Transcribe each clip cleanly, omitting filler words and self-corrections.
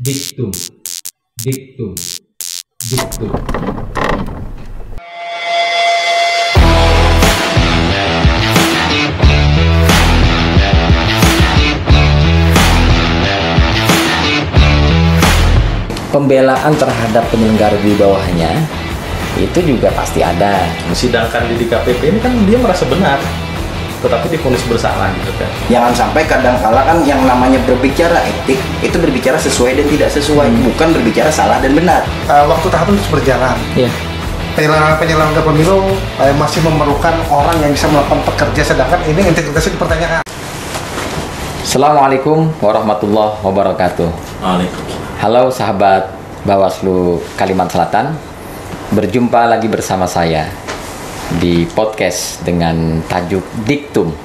Diktum, diktum, diktum. Pembelaan terhadap penyelenggara di bawahnya itu juga pasti ada. Sedangkan di DKPP ini kan dia merasa benar, tetapi divonis bersalah gitu kan. Jangan sampai kadang-kala kan yang namanya berbicara etik itu berbicara sesuai dan tidak sesuai, bukan berbicara salah dan benar. Waktu tahapan terus berjalan. Iya. Penyelenggara pemilu masih memerlukan orang yang bisa melakukan pekerja, sedangkan ini integritasnya dipertanyakan. Assalamualaikum warahmatullahi wabarakatuh. Waalaikumsalam. Halo sahabat Bawaslu Kalimantan Selatan, berjumpa lagi bersama saya di podcast dengan tajuk Diktum.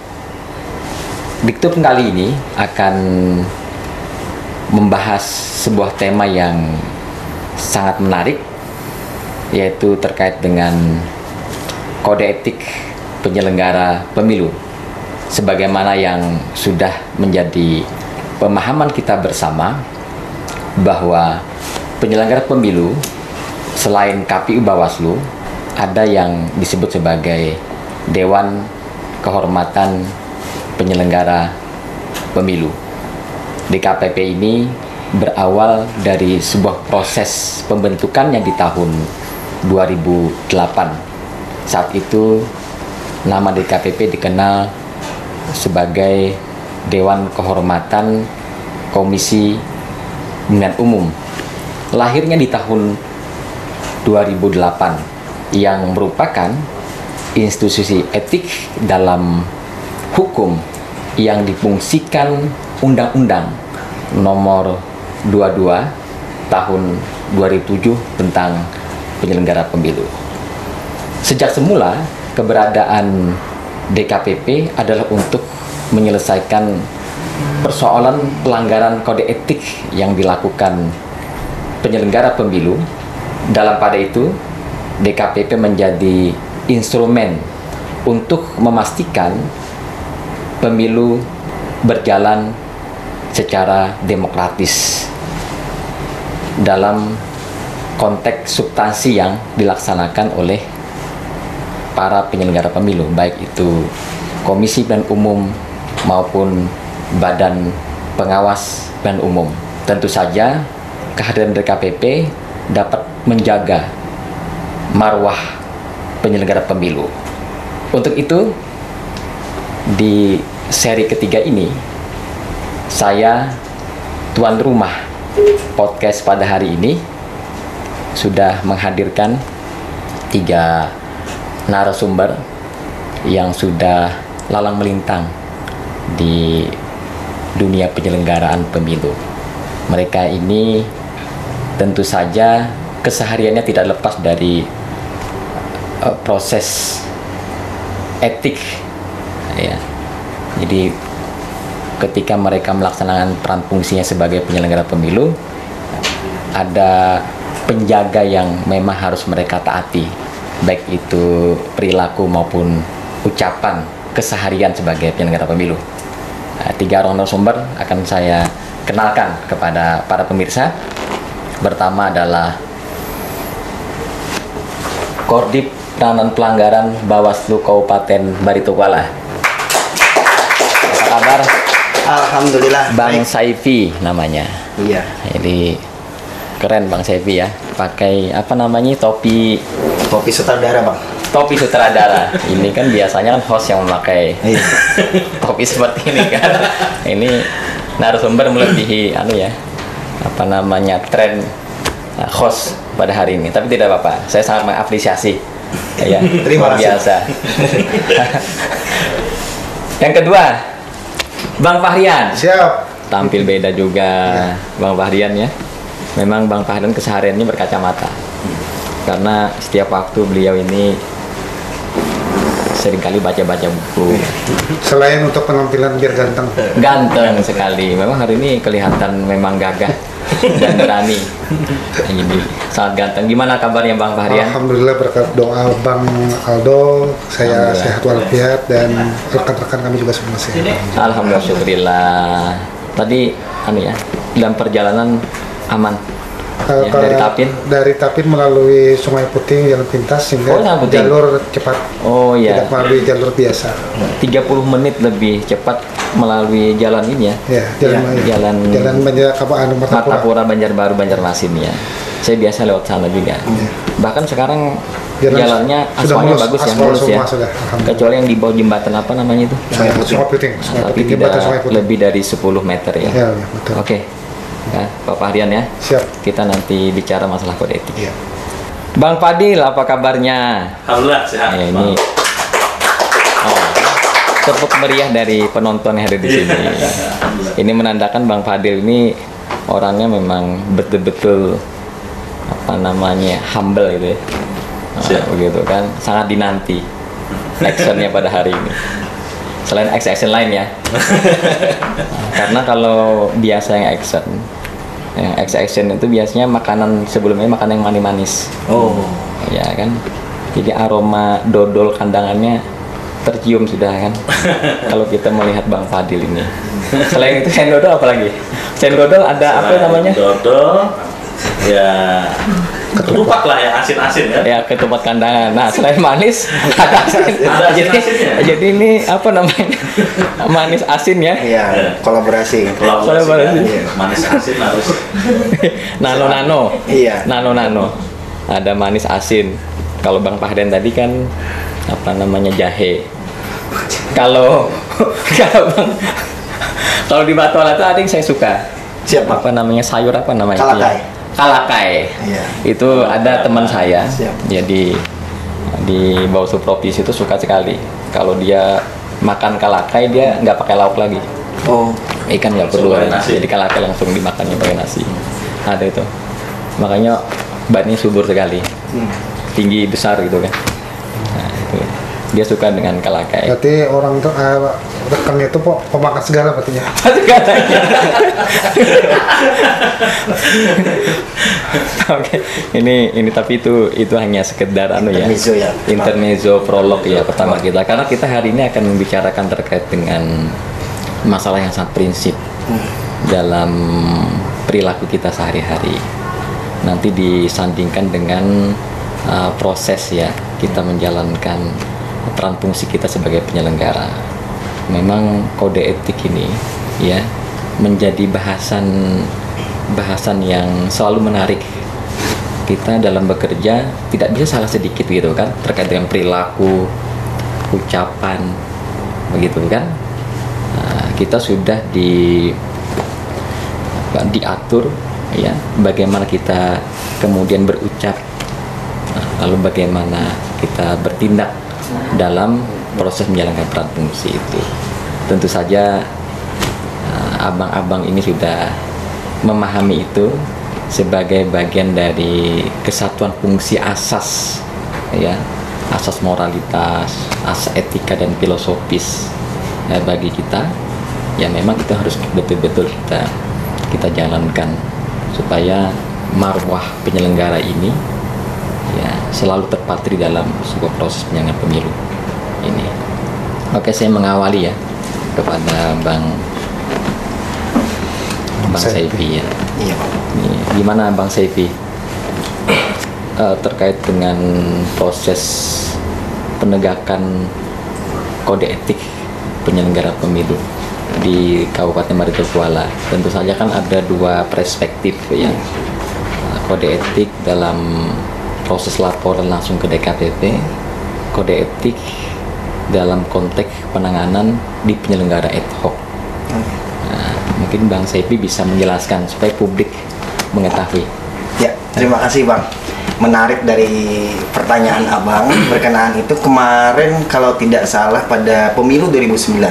Diktum kali ini akan membahas sebuah tema yang sangat menarik, yaitu terkait dengan kode etik penyelenggara pemilu, sebagaimana yang sudah menjadi pemahaman kita bersama bahwa penyelenggara pemilu selain KPU Bawaslu ada yang disebut sebagai Dewan Kehormatan Penyelenggara Pemilu. DKPP ini berawal dari sebuah proses pembentukan yang di tahun 2008. Saat itu nama DKPP dikenal sebagai Dewan Kehormatan Komisi Pemilihan Umum. Lahirnya di tahun 2008 yang merupakan institusi etik dalam hukum yang difungsikan Undang-Undang Nomor 22 Tahun 2007 tentang penyelenggara pemilu. Sejak semula keberadaan DKPP adalah untuk menyelesaikan persoalan pelanggaran kode etik yang dilakukan penyelenggara pemilu. Dalam pada itu, DKPP menjadi instrumen untuk memastikan pemilu berjalan secara demokratis dalam konteks substansi yang dilaksanakan oleh para penyelenggara pemilu, baik itu Komisi Pemilihan Umum maupun Badan Pengawas Pemilihan Umum. Tentu saja kehadiran DKPP dapat menjaga marwah penyelenggara pemilu. Untuk itu, di seri ketiga ini, saya, tuan rumah podcast pada hari ini, sudah menghadirkan 3 narasumber yang sudah lalang melintang di dunia penyelenggaraan pemilu. Mereka ini tentu saja kesehariannya tidak lepas dari proses etik, ya. Jadi ketika mereka melaksanakan peran fungsinya sebagai penyelenggara pemilu, ada penjaga yang memang harus mereka taati, baik itu perilaku maupun ucapan keseharian sebagai penyelenggara pemilu. 3 orang narasumber akan saya kenalkan kepada para pemirsa. Pertama adalah Korbit Penanganan Pelanggaran Bawaslu Kabupaten Baritokwala. Apa kabar? Alhamdulillah. Bang baik. Saifi namanya. Iya. Jadi keren Bang Saifi ya. Pakai apa namanya, topi Sutradara, Bang. topi sutradara. Ini kan biasanya kan host yang memakai Iya. topi seperti ini kan. Ini narasumber melebihi apa namanya, tren host pada hari ini. Tapi tidak apa-apa, saya sangat mengapresiasi ya. Terima Luar kasih. biasa. Yang kedua, Bang Fahrian. Siap. Tampil beda juga Bang Fahrian ya. Memang Bang Fahrian kesehariannya berkacamata, karena setiap waktu beliau ini seringkali baca-baca buku. Selain untuk penampilan biar ganteng. Ganteng sekali. Memang hari ini kelihatan memang gagah dan berani. Ini sangat ganteng. Gimana kabarnya Bang Fahrian? Alhamdulillah berkat doa Bang Aldo, saya Alhamdulillah. sehat walafiat dan rekan-rekan kami juga semua sehat. Alhamdulillah, syukurillah. Tadi dalam perjalanan aman. Ya, Kalau dari Tapin? Dari Tapin melalui Sungai Putih jalan pintas sehingga Sungai Putih. jalur cepat. Oh iya. Tidak melalui jalur biasa. 30 menit lebih cepat melalui jalan ini ya. Ya, jalan Martapura, Banjarbaru, Banjarmasin ya. Saya biasa lewat sana juga. Bahkan sekarang jalannya aspalnya bagus ya, mulus ya. Kecuali yang di bawah jembatan apa namanya itu? Sungai Putih. Tapi tidak lebih dari 10 meter ya. Ya, betul. Oke. Ya, Pak Fahrian ya. Siap. Kita nanti bicara masalah kode etik. Iya. Bang Fadil, apa kabarnya? Alhamdulillah sehat. Ini tepuk meriah dari penonton yang ada di sini. Ini menandakan Bang Fadil ini orangnya memang betul-betul humble gitu ya. Begitu kan, sangat dinanti actionnya pada hari ini. Selain action lain ya. Karena kalau biasa yang action itu biasanya sebelumnya makanan yang manis-manis. Oh. Ya kan. Jadi aroma dodol kandangannya tercium sudah kan. Kalau kita melihat Bang Fadil ini. Selain itu sendodol apa lagi? Sendodol ada apa namanya? Dodol. Ya, ketupat lah yang asin-asin ya. Ya, ketupat kandangan. Nah, selain manis ada asin. Jadi ini apa namanya? Manis asin ya? Iya, kolaborasi. Ya. Manis asin harus nano. Iya. Nano. Ada manis asin. Kalau Bang Fahrian tadi kan apa namanya, jahe. Kalau di Batola itu ada yang saya suka. Siapa? Apa namanya, sayur apa namanya? Kalakai. Iya. Itu ada teman saya. Siap. Jadi di bawah subprovisi itu suka sekali. Kalau dia makan kalakai dia nggak pakai lauk lagi. Oh. Ikan nggak perlu nasi. Jadi kalakai langsung dimakannya pakai nasi. Ada itu. Makanya bahannya subur sekali. Tinggi besar gitu kan. Nah, itu. Dia suka dengan kalakai. Berarti orang tuh rekan itu pemakan segala berarti ya. Oke, ini tapi itu hanya sekedar intermezzo ya. Intermezzo prolog ya pertama kita, karena kita hari ini akan membicarakan terkait dengan masalah yang sangat prinsip dalam perilaku kita sehari-hari. Nanti disandingkan dengan proses ya kita menjalankan peran fungsi kita sebagai penyelenggara. Memang kode etik ini ya menjadi bahasan yang selalu menarik. Kita dalam bekerja tidak bisa salah sedikit gitu kan, terkait dengan perilaku, ucapan, begitu kan. Nah, kita sudah diatur ya bagaimana kita kemudian berucap, lalu bagaimana kita bertindak dalam proses menjalankan peran fungsi itu. Tentu saja abang-abang ini sudah memahami itu sebagai bagian dari kesatuan fungsi asas ya, asas moralitas, asas etika dan filosofis ya, bagi kita ya. Memang itu harus betul-betul kita jalankan supaya marwah penyelenggara ini ya selalu terpatri dalam sebuah proses penyelenggaraan pemilu ini. Oke, saya mengawali ya kepada Bang Saifi ya. Iya. Gimana Bang Saifi terkait dengan proses penegakan kode etik penyelenggara pemilu di Kabupaten Margakuala? Tentu saja kan ada dua perspektif ya. Kode etik dalam proses laporan langsung ke DKPP, kode etik dalam konteks penanganan di penyelenggara ad hoc. Nah, mungkin Bang Saifi bisa menjelaskan supaya publik mengetahui. Ya, terima kasih Bang. Menarik dari pertanyaan Abang berkenaan itu. Kemarin kalau tidak salah pada pemilu 2019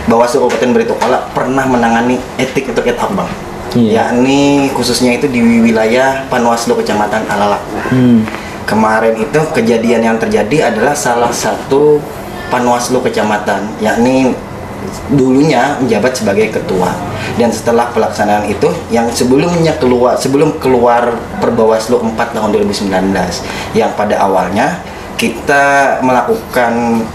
Bawaslu Kabupaten Baritokwala pernah menangani etik untuk ad hoc Bang. Yakni khususnya itu di wilayah Panwaslu Kecamatan Alalak. Kemarin itu kejadian yang terjadi adalah salah satu Panwaslu Kecamatan, yakni dulunya menjabat sebagai ketua, dan setelah pelaksanaan itu yang sebelum keluar Perbawaslu 4 tahun 2019 yang pada awalnya kita melakukan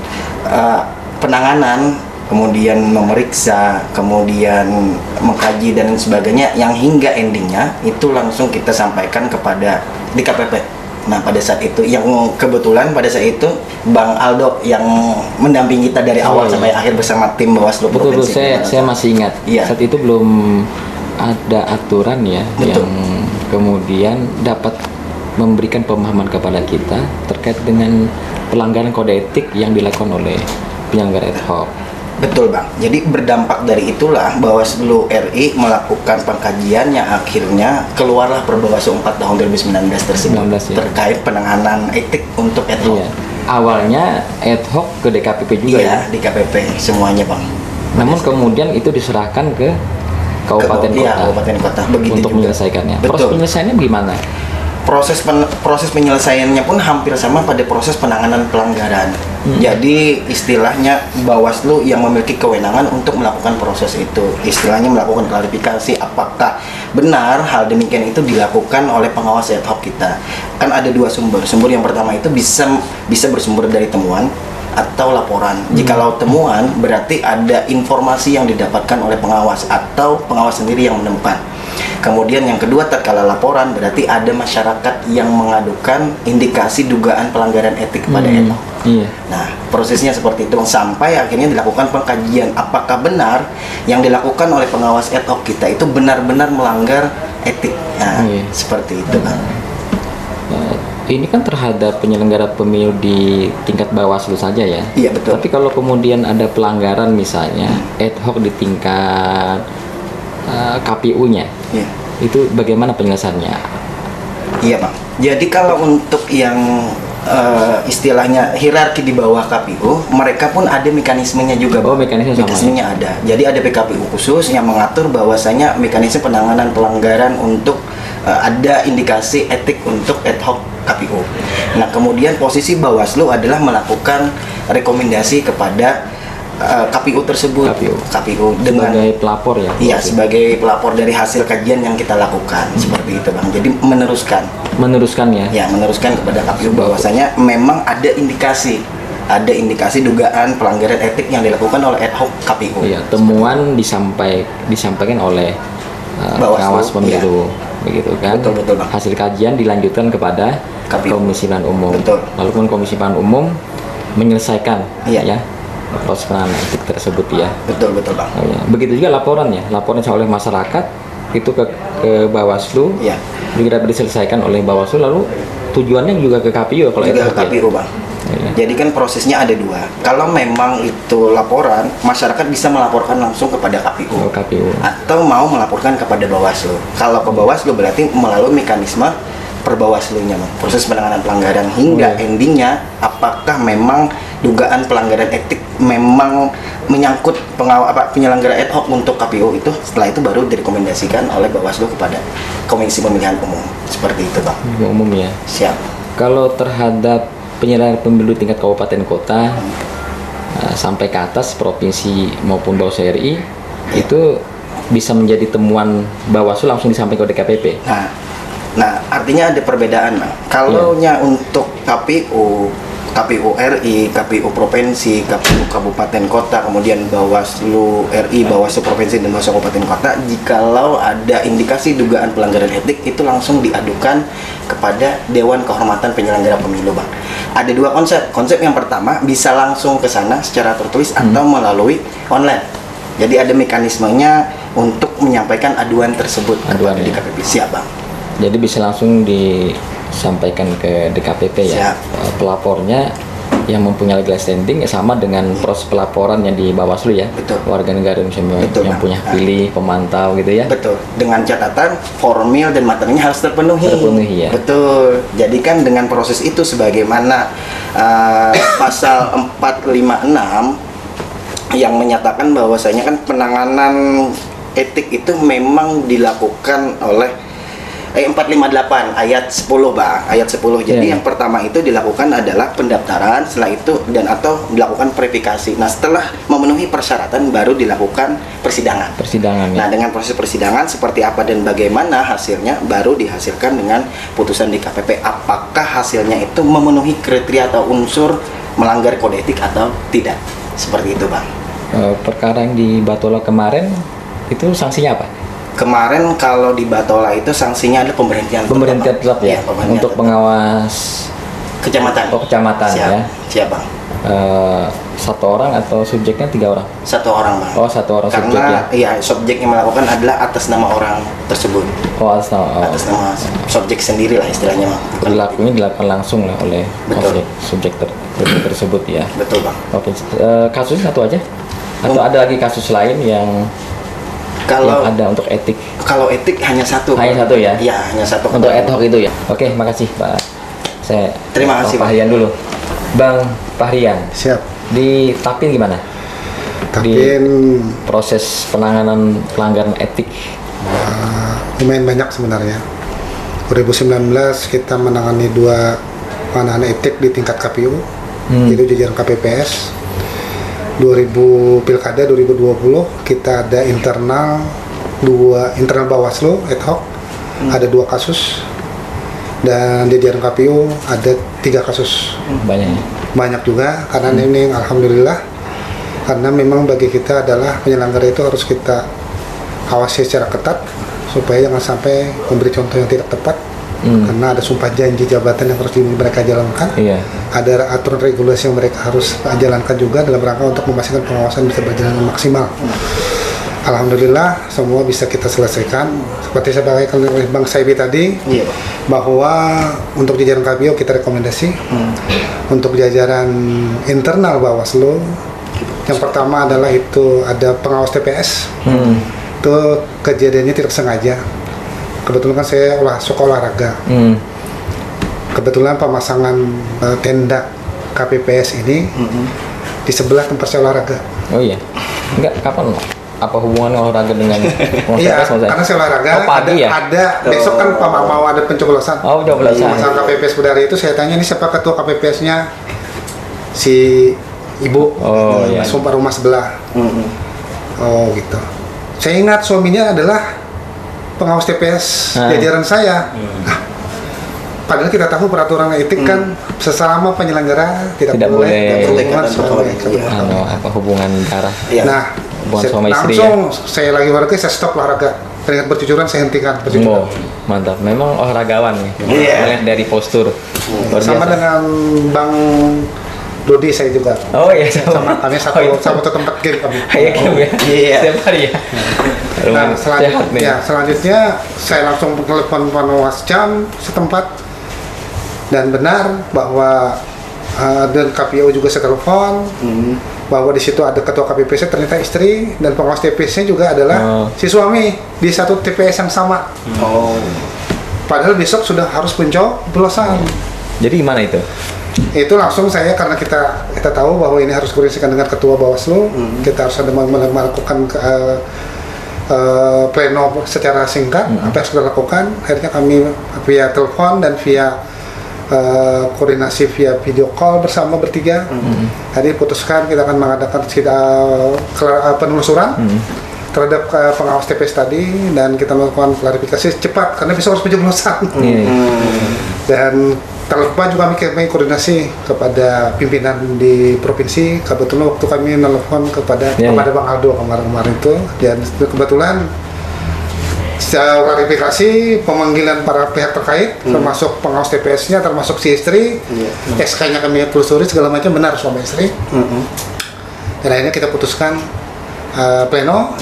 penanganan kemudian memeriksa, kemudian mengkaji dan lain sebagainya, yang hingga endingnya itu langsung kita sampaikan kepada DKPP. Nah pada saat itu yang kebetulan pada saat itu Bang Aldo yang mendampingi kita dari awal sampai akhir bersama tim Bawaslu Betul, Provinsi. saya masih ingat. Iya. Saat itu belum ada aturan ya Betul. yang kemudian dapat memberikan pemahaman kepada kita terkait dengan pelanggaran kode etik yang dilakukan oleh penyelenggara ad hoc. Betul Bang, jadi berdampak dari itulah Bawaslu RI melakukan pengkajian yang akhirnya keluarlah Perbawaslu 4 tahun 2019 tersebut 19, ya. terkait penanganan etik untuk ad hoc. Iya. Awalnya ad hoc ke DKPP juga Iya, ya. di KPP semuanya Bang. Namun kemudian itu diserahkan ke kabupaten Iya, kota kabupaten kota begitu untuk juga. menyelesaikannya. Proses Betul. penyelesaiannya gimana? Proses penyelesaiannya pun hampir sama pada proses penanganan pelanggaran. Jadi istilahnya Bawaslu yang memiliki kewenangan untuk melakukan proses itu. Istilahnya melakukan klarifikasi apakah benar hal demikian itu dilakukan oleh pengawas ad hoc kita. Kan ada dua sumber. Sumber yang pertama itu bisa bersumber dari temuan atau laporan. Jikalau temuan berarti ada informasi yang didapatkan oleh pengawas atau pengawas sendiri yang menemukan. Kemudian yang kedua, tatkala laporan berarti ada masyarakat yang mengadukan indikasi dugaan pelanggaran etik kepada ad hoc. Iya. Nah, prosesnya seperti itu sampai akhirnya dilakukan pengkajian apakah benar yang dilakukan oleh pengawas ad hoc kita itu benar-benar melanggar etik. Nah, Iya. seperti itu, Bang. Ini kan terhadap penyelenggara pemilu di tingkat Bawaslu saja ya. Iya, betul. Tapi kalau kemudian ada pelanggaran misalnya ad hoc di tingkat KPU-nya, Iya. itu bagaimana penyelesaiannya? Iya, Bang. Jadi kalau untuk yang istilahnya hierarki di bawah KPU, mereka pun ada mekanismenya juga. Oh, Bang. mekanisme sama, Mekanismenya ada. Jadi ada PKPU khusus yang mengatur bahwasanya mekanisme penanganan pelanggaran untuk ada indikasi etik untuk ad hoc KPU. Nah, kemudian posisi Bawaslu adalah melakukan rekomendasi kepada KPU tersebut. KPU dengan Sebagai pelapor ya? iya, sebagai pelapor dari hasil kajian yang kita lakukan. Seperti itu, Bang. Jadi Meneruskan ya? ya meneruskan kepada KPU bahwasanya memang ada indikasi dugaan pelanggaran etik yang dilakukan oleh ad hoc KPU. Iya, temuan disampaikan oleh Bawaslu, pengawas pemilu, begitu kan? Betul, Bang. Hasil kajian dilanjutkan kepada KPU. Komisi Pemilihan Umum. Betul. Lalu kemudian Komisi Pemilihan Umum menyelesaikan Iya. ya proses penanganan etik tersebut ya. Betul, Bang. Oh, ya. Begitu juga laporan ya, laporan oleh masyarakat itu ke Bawaslu, Iya. juga dapat diselesaikan oleh Bawaslu, lalu tujuannya juga ke KPU kalau Juga itu ke KPU, Bang. Iya. Jadi kan prosesnya ada dua. Kalau memang itu laporan, masyarakat bisa melaporkan langsung kepada KPU. Ke KPU. Atau mau melaporkan kepada Bawaslu. Kalau ke Bawaslu berarti melalui mekanisme perbawaslunya, Bang. Proses penanganan pelanggaran hingga endingnya apakah memang dugaan pelanggaran etik memang menyangkut penyelenggara ad hoc untuk KPU itu, setelah itu baru direkomendasikan oleh Bawaslu kepada Komisi Pemilihan Umum. Seperti itu, Bang. Umum ya. Siap. Kalau terhadap penyelenggara pemilu tingkat kabupaten kota sampai ke atas provinsi maupun Bawaslu RI itu bisa menjadi temuan Bawaslu langsung disampaikan ke DKPP. Nah, artinya ada perbedaan, Bang. Kalaunya untuk KPU RI, KPU Provinsi, KPU Kabupaten Kota, kemudian Bawaslu RI, Bawaslu Provinsi, dan Bawaslu Kabupaten Kota, jikalau ada indikasi dugaan pelanggaran etik, itu langsung diadukan kepada Dewan Kehormatan Penyelenggara Pemilu, Bang. Ada dua konsep. Konsep yang pertama, bisa langsung ke sana secara tertulis atau melalui online. Jadi ada mekanismenya untuk menyampaikan aduan tersebut kepada ya. DKPP. Siap, Bang. Jadi bisa langsung disampaikan ke DKPP ya. Siap. Pelapornya yang mempunyai legal standing sama dengan proses pelaporan yang di Bawaslu ya. Betul. Warga negara Indonesia Betul, yang Bang. punya pilih, pemantau gitu ya. Betul. Dengan catatan formil dan materinya harus terpenuhi. Terpenuhi, ya. Betul. Jadi kan dengan proses itu sebagaimana pasal 456 yang menyatakan bahwasanya kan penanganan etik itu memang dilakukan oleh 458 ayat 10, Bang. Ayat 10. Jadi Ya. yang pertama itu dilakukan adalah pendaftaran, setelah itu dan atau dilakukan verifikasi. Nah, setelah memenuhi persyaratan baru dilakukan persidangan. Persidangan ya. Nah, dengan proses persidangan seperti apa dan bagaimana hasilnya baru dihasilkan dengan putusan DKPP. Apakah hasilnya itu memenuhi kriteria atau unsur melanggar kode etik atau tidak? Seperti itu, Bang. Perkara yang di Batola kemarin itu sanksinya apa? Kemarin kalau di Batola itu sanksinya ada pemberhentian Pemberhentian tetap ya, pemberhentian untuk tetap. pengawas Kecamatan. kecamatan Siap. ya. Siap bang. Satu orang atau subjeknya 3 orang? 1 orang bang. Oh, 1 orang subjek ya. Karena iya subjek yang melakukan adalah atas nama orang tersebut. Oh, Atas nama subjek sendiri lah istilahnya bang. Bukan perilakunya dilakukan langsung lah oleh Betul. subjek tersebut ya. Betul bang. Oke, kasus satu aja? Atau ada lagi kasus lain yang Kalau ada untuk etik? kalau etik hanya 1. Hanya 1 ya? Iya hanya 1. Untuk ad hoc itu ya? Oke, makasih Pak. Saya Terima kasih, Pak Hrian dulu. Bang Hrian, Siap. di Tapin gimana? Tapi Proses penanganan pelanggaran etik. lumayan banyak sebenarnya. 2019 kita menangani 2 penanganan etik di tingkat KPU, yaitu jajaran KPPS. 2000 Pilkada 2020 kita ada internal Bawaslu ad hoc, ada 2 kasus, dan jajaran KPU ada 3 kasus. Banyak juga karena ini alhamdulillah, karena memang bagi kita adalah penyelenggara itu harus kita awasi secara ketat supaya jangan sampai memberi contoh yang tidak tepat. Karena ada sumpah janji jabatan yang harus mereka jalankan. Ada aturan regulasi yang mereka harus jalankan juga dalam rangka untuk memastikan pengawasan bisa berjalan maksimal. Alhamdulillah semua bisa kita selesaikan. Seperti saya sampaikan oleh Bang Saibi tadi, bahwa untuk jajaran KPU kita rekomendasi, untuk jajaran internal Bawaslu, yang pertama adalah itu ada pengawas TPS. Itu kejadiannya tidak sengaja. Kebetulan kan saya suka olahraga. Kebetulan pemasangan tenda KPPS ini di sebelah tempat saya olahraga. Oh iya, enggak, kapan? Apa hubungan olahraga dengan Iya, karena saya olahraga. Ada besok kan mau ada pencoblosan. Oh, pencoblosan. Pemasangan KPPS Budari itu saya tanya ini siapa ketua KPPS-nya? Si ibu. Oh iya. Sumpah rumah sebelah. Oh gitu. Saya ingat suaminya adalah pengawas TPS jajaran saya. Padahal kita tahu peraturan etik kan sesama penyelenggara tidak boleh berhubungan apa hubungan darah. Nah, hubungan suami istri langsung saya lagi olahraga, saya stop olahraga. Teringat bercucuran saya hentikan bercucuran. Mantap, memang olahragawan nih. Melihat dari postur. Sama dengan Bang Dodi saya juga. Oh iya, sama kami satu tempat game kami. Iya. Setiap hari ya. Nah, selanjutnya saya langsung telepon Panwascam setempat, dan benar bahwa dan KPU juga saya telepon bahwa di situ ada ketua KPPS ternyata istri, dan pengawas TPS-nya juga adalah si suami di satu TPS yang sama. Padahal besok sudah harus pencoblosan. Jadi gimana itu? Itu langsung saya, karena kita tahu bahwa ini harus koordinasikan dengan ketua Bawaslu, kita harus ada melakukan pleno secara singkat apa yang harus kita lakukan. Akhirnya kami via telepon dan via koordinasi via video call bersama bertiga. Hari putuskan kita akan mengadakan penelusuran terhadap pengawas TPS tadi, dan kita melakukan klarifikasi cepat karena besok harus pencoblosan. Dan terlepas juga kami koordinasi kepada pimpinan di provinsi. Kebetulan waktu kami nelfon kepada Bang Aldo kemarin itu, dan kebetulan secara klarifikasi pemanggilan para pihak terkait, termasuk pengawas TPS-nya, termasuk si istri, SK-nya kami telusuri segala macam, benar suami istri. Dan akhirnya kita putuskan pleno.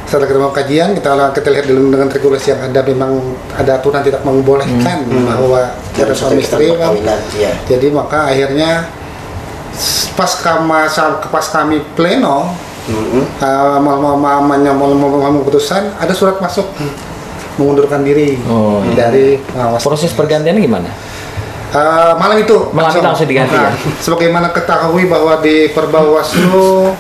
Setelah kita mau kajian, kita lihat dulu dengan regulasi yang ada, memang ada aturan tidak membolehkan bahwa ada suami istri kan. Jadi maka akhirnya pas kami pleno mau keputusan, ada surat masuk mengundurkan diri dari pengawas. Proses pergantiannya gimana? Malam itu langsung diganti ya? Sebagaimana ketahui bahwa di Perbawaslu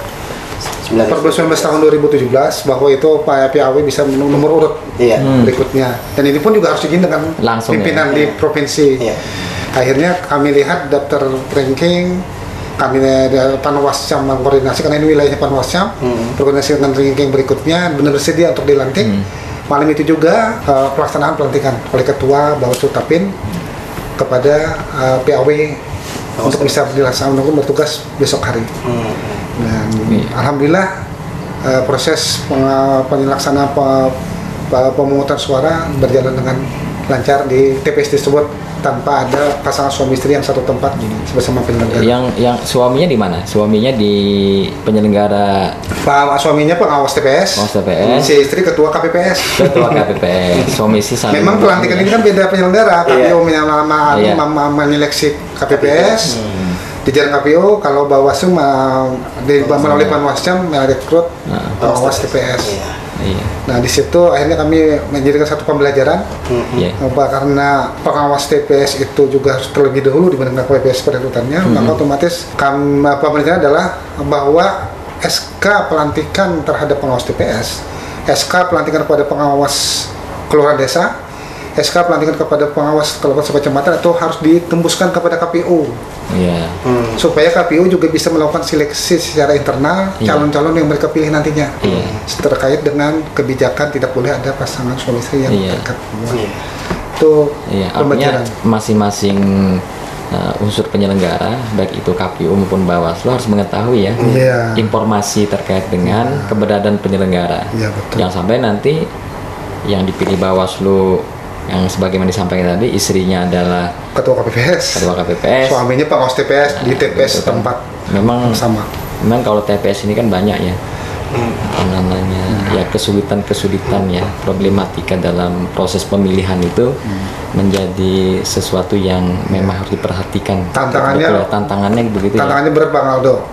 Perpres 19 tahun 2017 bahwa itu Pak PAW bisa nomor urut berikutnya, dan ini pun juga harus izin dengan pimpinan di provinsi. Akhirnya kami lihat daftar ranking, kami Panwascam mengkoordinasi karena ini wilayahnya Panwascam, berkoordinasi dengan ranking berikutnya benar bersedia untuk dilantik. Malam itu juga pelaksanaan pelantikan oleh Ketua Bawaslu Tapin kepada PAW untuk bisa dilaksanakan bertugas besok hari. Dan Iya. alhamdulillah proses penyelaksanaan pemungutan suara berjalan dengan lancar di TPS tersebut tanpa ada pasangan suami istri yang satu tempat bersama penyelenggara. Yang suaminya di mana? Suaminya di penyelenggara Pak suaminya pengawas TPS, Pengawas TPS. si istri ketua KPPS. ketua KPPS. Suami istri saling Memang pelantikan ini kan beda penyelenggara. Iya. KPU Iya. menyeleksi KPPS. Di jalan KPU, kalau Bawaslu melalui Panwascam merekrut pengawas TPS. Iya. Nah di situ akhirnya kami menjadikan satu pembelajaran Iya. karena pengawas TPS itu juga harus terlebih dahulu dibandingkan KPPS perekrutannya, maka otomatis pembelajaran adalah bahwa SK pelantikan terhadap pengawas TPS, SK pelantikan kepada pengawas kelurahan desa, SK pelantikan kepada pengawas kelurahan kecamatan itu harus ditembuskan kepada KPU. Iya. Supaya KPU juga bisa melakukan seleksi secara internal Iya. calon-calon yang mereka pilih nantinya. Iya. Terkait dengan kebijakan tidak boleh ada pasangan suami istri yang Iya. dekat. Itu Iya, artinya pembelajaran. masing-masing unsur penyelenggara, baik itu KPU maupun Bawaslu harus mengetahui ya Iya. informasi terkait dengan keberadaan penyelenggara. Iya, betul. Jangan sampai nanti yang dipilih Bawaslu yang sebagaimana disampaikan tadi istrinya adalah Ketua KPPS. ketua KPPS. Suaminya pengawas TPS di TPS Itu kan tempat Memang sama. memang kalau TPS ini kan banyak ya. Apa namanya? Ya kesulitan ya, problematika dalam proses pemilihan itu menjadi sesuatu yang memang harus diperhatikan. Tantangannya- Betul ya, tantangannya begitu ya. Tantangannya berat Bang Aldo.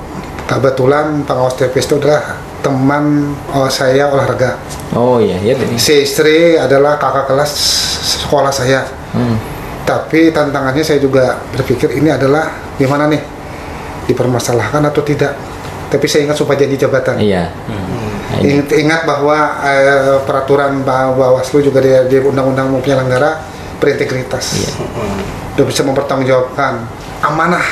Kebetulan pengawas TPS itu adalah teman saya olahraga. Oh iya, ya tadi. Si istri adalah kakak kelas sekolah saya. Tapi tantangannya saya juga berpikir ini adalah gimana nih, dipermasalahkan atau tidak. Tapi saya ingat sumpah janji jabatan. Iya. Nah, ini. Ingat bahwa peraturan Bawaslu juga di Undang-Undang Penyelenggara berintegritas. Iya. Udah bisa mempertanggungjawabkan amanah.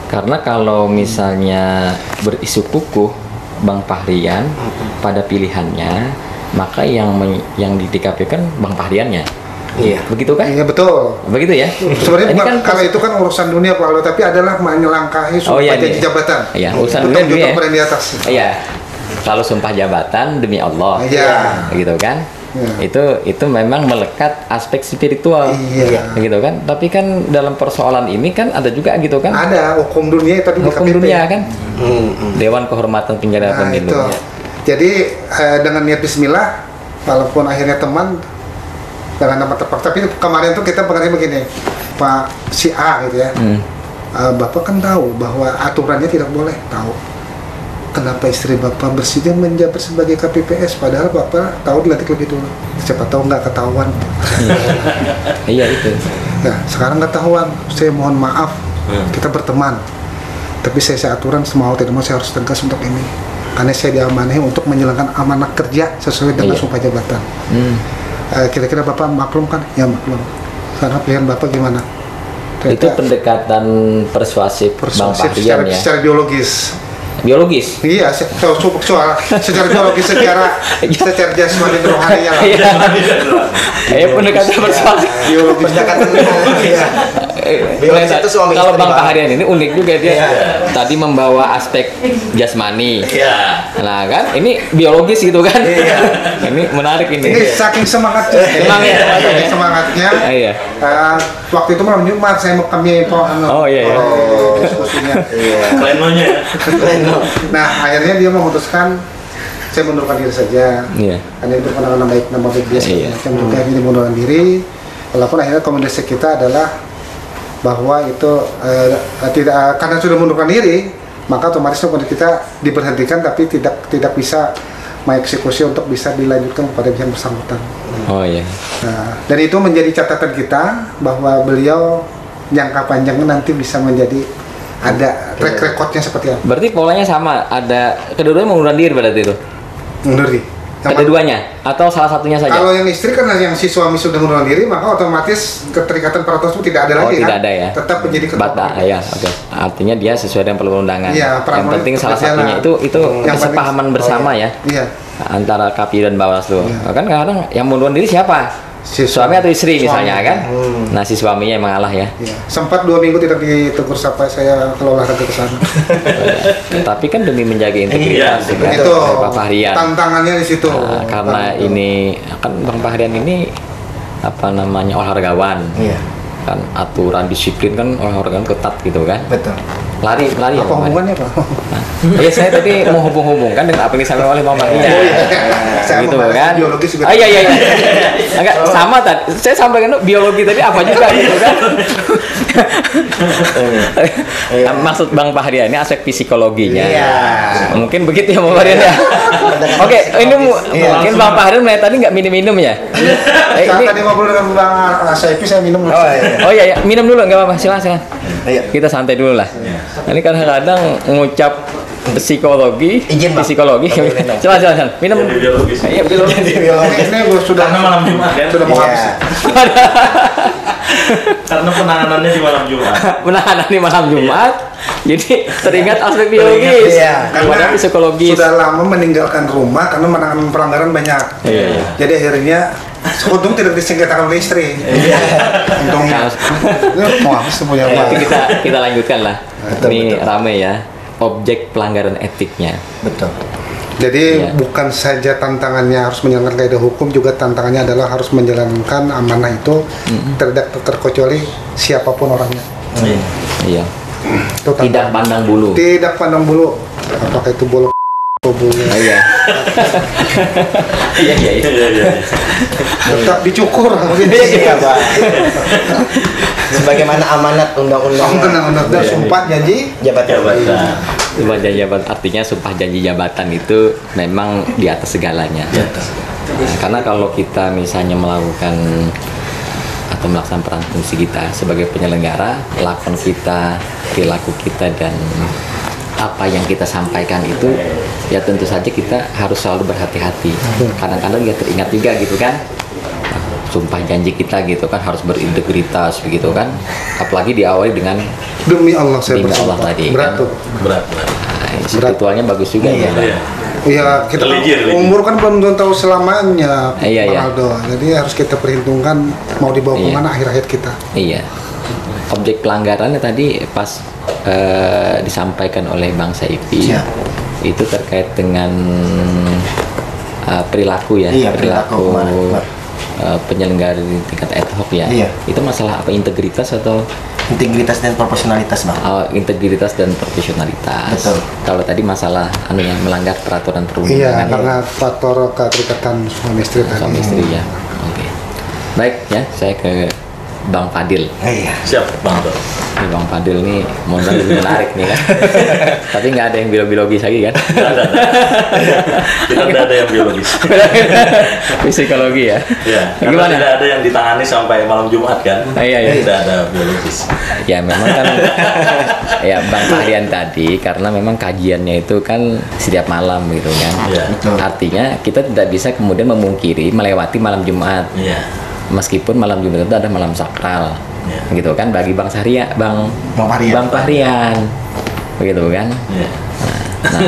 Karena kalau misalnya berisu kukuh Bang Fahrian pada pilihannya, maka yang di DKP kan Bang Fahriannya. Iya. Begitu kan? Iya betul. Begitu ya? Sebenarnya Ini bukan, kalau itu kan urusan dunia Pak Aldo, tapi adalah menyelangkahi Oh, sumpah iya, janji iya. jabatan. Iya, urusan Untuk dunia dulu ya. berada di atas. Iya. Kalau sumpah jabatan demi Allah. Iya. Gitu kan? Iya. Itu memang melekat aspek spiritual. Iya. Gitu kan? Tapi kan dalam persoalan ini kan ada juga gitu kan? Ada hukum dunia tadi di Hukum KPP. dunia kan? Dewan Kehormatan Penyelenggara Nah, Pemilu. itu. Jadi dengan niat bismillah, walaupun akhirnya teman dengan nama terpaksa, tapi kemarin tuh kita pengennya begini, Pak si A gitu ya, Bapak kan tahu bahwa aturannya tidak boleh tahu. Kenapa istri Bapak bersedia menjabat sebagai KPPS, padahal Bapak tahu dilantik lebih dulu. Siapa tahu nggak ketahuan. Iya itu. Nah, sekarang nggak ketahuan. Saya mohon maaf, kita berteman. Tapi saya aturan semau tidak mau saya harus tegas untuk ini. Karena saya diamanahi untuk menjalankan amanah kerja sesuai dengan Iya. sumpah jabatan. Hmm. Kira-kira Bapak maklum kan? Ya maklum. Sekarang pilihan Bapak gimana? Itu pendekatan persuasif Bang persuasif Fahrian ya. secara biologis. Biologis. Iya, secara biologis, secara jasmani dan rohaninya lah. Iya, pendekatan persuasif. Biologis. Pendekatan iya. Biologis itu suami Kalau istri, Bang Pak. Fahrian ini unik juga dia. Tadi membawa aspek jasmani. Iya. Nah kan, ini biologis gitu kan. Iya. Ini menarik Ini ini. saking semangatnya. Semangat. Saking semangatnya. Iya. Waktu itu malam Jumat kami Oh, iya, iya. diskusinya. Plenonya ya. Nah akhirnya dia memutuskan saya mundurkan diri saja. Iya. Karena itu nama baik dia Iya. macam juga ini mundurkan diri. Walaupun akhirnya rekomendasi kita adalah bahwa itu tidak karena sudah mundurkan diri, maka otomatis rekomendasi kita diberhentikan tapi tidak bisa mengeksekusi untuk bisa dilanjutkan kepada pihak bersangkutan. Oh iya. Nah, dan itu menjadi catatan kita bahwa beliau jangka panjangnya nanti bisa menjadi ada track recordnya seperti apa. Berarti polanya sama. Ada kedua-duanya mengundurkan diri berarti itu. Mundur diri. Kedua-duanya atau salah satunya saja? Kalau yang istri kan yang si suami sudah mengundurkan diri, maka otomatis keterikatan peraturan itu tidak ada Oh, lagi tidak kan? ada ya. Tetap menjadi ketua. Ya, oke. Artinya dia sesuai dengan perundangan. Iya, Yang peraturan penting itu salah berjalan. satunya itu Yang kesepahaman penting- bersama ya Iya. antara KPU dan Bawaslu. Iya. Kan kadang yang mengundurkan diri siapa? Suami atau istri misalnya Suami. kan? Nah si suaminya yang mengalah ya. Ya. Sempat 2 minggu tidak ditegur sampai saya kalau olahraga ke sana. Tapi kan demi menjaga integritas Iya, kan, Itu Pak Fahrian. tantangannya di situ. Nah, karena Betul. ini kan Bang Fahrian ini apa namanya olahragawan. Iya, Kan aturan disiplin kan olahragawan ketat gitu kan. betul. Lari ya Apa Bang Fahrian? hubungannya Pak? Iya saya tadi mau hubung-hubungkan dengan apa yang disampaikan oleh Bang Fahrian. Saya Gitu membahas kan? biologis juga. Oh iya. Enggak sama tadi. Saya sampaikan biologi tadi apa juga gitu kan. Maksud Bang Fahrian ini aspek psikologinya. Iya. Mungkin begitu ya Bang Fahrian ya. Oke, ini mungkin Bang Fahrian melihat tadi nggak minum-minum ya. Saat Ini tadi ngobrol dengan Bang Saifi saya minum. Oh iya. oh iya, minum dulu nggak apa-apa, silakan. Iya. Kita santai dulu lah. Ini kadang-kadang mengucap psikologi, Izin, Bang. psikologi. Boleh minum. Silakan. Minum. Jadi biologis. Iya, biologis. Ini sudah Karena malam Jumat kan? sudah mau Iya. habis. Karena penanganannya di malam Jumat. Menahan di malam Jumat. Jadi teringat aspek biologis. Iya. Daripada psikologis. Sudah lama meninggalkan rumah karena menangani pelanggaran banyak. Iya. Jadi akhirnya untung tidak disengketakan oleh istri. Untungnya. Ini mau habis punya rumah. Nanti kita lanjutkan lah. Betul, Ini betul. rame ya. Objek pelanggaran etiknya. Betul. Jadi Iya. bukan saja tantangannya harus menjalankan kaidah hukum, juga tantangannya adalah harus menjalankan amanah itu tidak terkecuali siapapun orangnya. Iya. Itu tantangan. Tidak pandang bulu. Tidak pandang bulu. Apakah itu bulu atau bulu? Oh, iya. Iya. Iya. Tetap dicukur. Iya, Pak. Sebagaimana amanat undang-undang Undang-undang dan sumpah janji. jabatan. Sumpah janji jabatan artinya sumpah janji jabatan itu memang di atas segalanya. Karena kalau kita misalnya melakukan atau melaksanakan peran fungsi kita sebagai penyelenggara, lakon kita, perilaku kita dan apa yang kita sampaikan itu ya tentu saja kita harus selalu berhati-hati. Kadang-kadang ya teringat juga gitu kan. Sumpah janji kita gitu kan harus berintegritas begitu kan. Apalagi diawali dengan Demi Allah saya Demi Allah bersumpah. tadi, Berat kan? tuh. Berat. spiritualnya bagus juga ya. Bang. Iya. Ya kita kan Religi. umur kan belum tahu selamanya, Iya, Bang iya. Aldo. Jadi harus kita perhitungkan mau dibawa Iya. kemana akhir hayat kita. Iya. Objek pelanggarannya tadi pas disampaikan oleh Bang Saifi Siap. itu terkait dengan perilaku ya, Iya, perilaku, Mak. Penyelenggara di tingkat ad hoc ya. Iya. Itu masalah apa, integritas atau Integritas dan proporsionalitas, Bang. integritas dan profesionalitas. Betul. Kalau tadi masalah yang melanggar peraturan perundangan Iya, ya. karena faktor keterikatan suami istri tadi. Suami istri ya. Oke. Baik ya, saya ke Bang Fadil. Iya. Siap, Bang. Tuh. Ini Bang Fadil nih modal lebih menarik nih kan. Tapi nggak ada yang biologis lagi kan. Kita tidak ada yang biologis. Psikologi ya. Ya, karena Gimana? tidak ada yang ditangani sampai malam Jumat kan. Iya, iya. Tidak ada biologis. Ya memang kan ya Bang Fahrian tadi karena memang kajiannya itu kan setiap malam gitu kan. Iya. Betul. Artinya kita tidak bisa kemudian memungkiri melewati malam Jumat. Iya. Meskipun malam Jumat itu ada malam sakral. Iya. Gitu kan bagi Bang Sahria, Bang Fahrian. Fahrian. Begitu kan? Iya. Nah,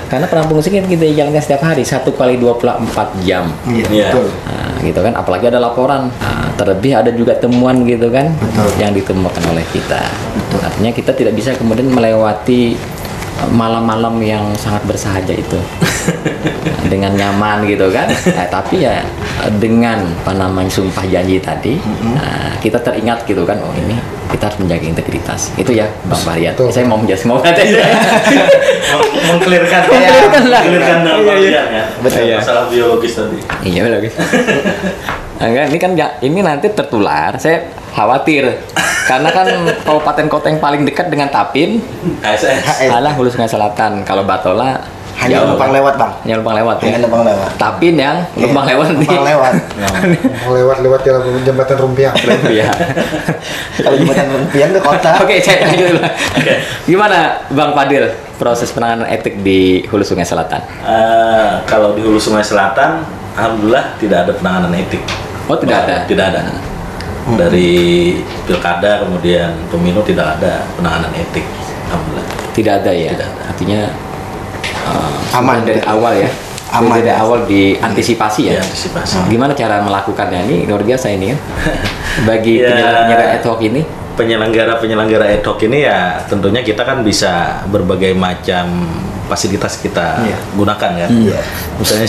karena peran fungsi kan kita jalankan setiap hari 1 kali 24 jam. Iya, Iya. betul. Nah, gitu kan, apalagi ada laporan. Nah, terlebih ada juga temuan gitu kan Betul. yang ditemukan oleh kita. Betul. Artinya kita tidak bisa kemudian melewati malam-malam yang sangat bersahaja itu dengan nyaman gitu kan. Tapi ya dengan apa namanya sumpah janji tadi, nah, kita teringat gitu kan, oh ini kita harus menjaga integritas. Itu ya Bang Fahrian. Betul. Saya mau menjelaskan, mau kata Mengklirkan. Mengklirkan lah. Mengklirkan dalam Iya, iya. artian ya. Betul. Masalah biologis tadi. Iya bagus. Enggak, ini kan ini nanti tertular. Saya khawatir karena kan kabupaten kota yang paling dekat dengan Tapin ASS. adalah Hulu Sungai Selatan. Kalau Batola Hanya jauh, numpang kan? lewat, Bang. Hanya numpang lewat ya. Hanya numpang lewat. Tapin yang numpang Iya, lewat nih. numpang lewat. Mau lewat jalan jembatan Rumpiang. Iya. Kalau jembatan Rumpiang ke kota. Oke, saya tanya dulu. Oke. Gimana Bang Fadil proses penanganan etik di Hulu Sungai Selatan? Kalau di Hulu Sungai Selatan, alhamdulillah tidak ada penanganan etik. Oh, tidak ada? Tidak ada. Dari pilkada kemudian pemilu tidak ada penanganan etik. Alhamdulillah. Tidak ada ya. Tidak ada. Artinya Aman dari awal ya. Aman dari ya. awal diantisipasi ya. Ya, antisipasi. Gimana cara melakukannya? Ini luar biasa ini kan. Bagi Ya. penyelenggara ad hoc ini. Penyelenggara ad hoc ini ya tentunya kita kan bisa berbagai macam fasilitas kita Iya. gunakan kan. Iya. Misalnya